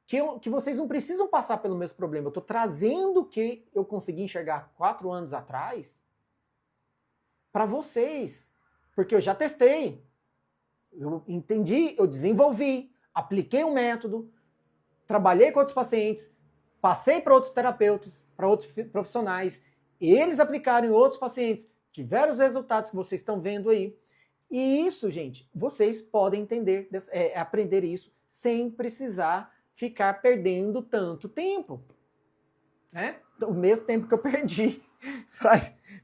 que vocês não precisam passar pelo mesmo problema. Eu estou trazendo o que eu consegui enxergar 4 anos atrás para vocês, porque eu já testei, eu entendi, eu desenvolvi, apliquei um método, trabalhei com outros pacientes, passei para outros terapeutas, para outros profissionais, eles aplicaram em outros pacientes, tiveram os resultados que vocês estão vendo aí. E isso, gente, vocês podem entender, aprender isso sem precisar ficar perdendo tanto tempo. Né? O mesmo tempo que eu perdi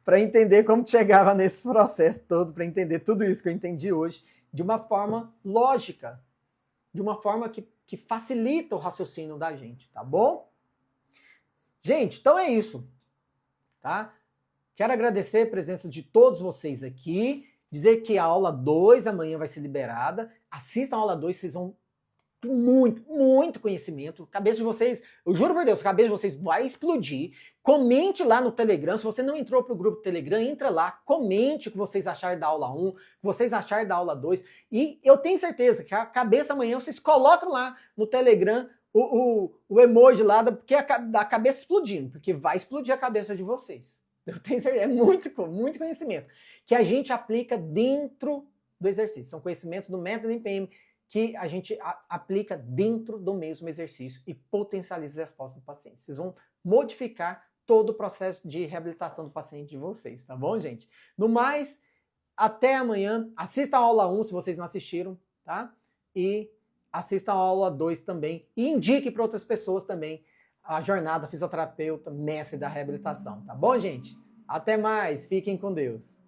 para entender como chegava nesse processo todo, para entender tudo isso que eu entendi hoje, de uma forma lógica, de uma forma que facilita o raciocínio da gente, tá bom? Gente, então é isso, tá? Quero agradecer a presença de todos vocês aqui, dizer que a aula 2 amanhã vai ser liberada. Assistam a aula 2, vocês vão ter muito conhecimento. A cabeça de vocês, eu juro por Deus, a cabeça de vocês vai explodir. Comente lá no Telegram, se você não entrou pro grupo Telegram, entra lá, comente o que vocês acharam da aula 1, o que vocês acharam da aula 2. E eu tenho certeza que a cabeça amanhã vocês colocam lá no Telegram o emoji lá, porque da cabeça explodindo, porque vai explodir a cabeça de vocês. Eu tenho certeza, é muito conhecimento que a gente aplica dentro do exercício. São conhecimentos do método MPM que a gente aplica dentro do mesmo exercício e potencializa as respostas do paciente. Vocês vão modificar todo o processo de reabilitação do paciente de vocês, tá bom, gente? No mais, até amanhã. Assista a aula 1 se vocês não assistiram, tá? E assista a aula 2 também. E indique para outras pessoas também a jornada fisioterapeuta, mestre da reabilitação, tá bom, gente? Até mais, fiquem com Deus.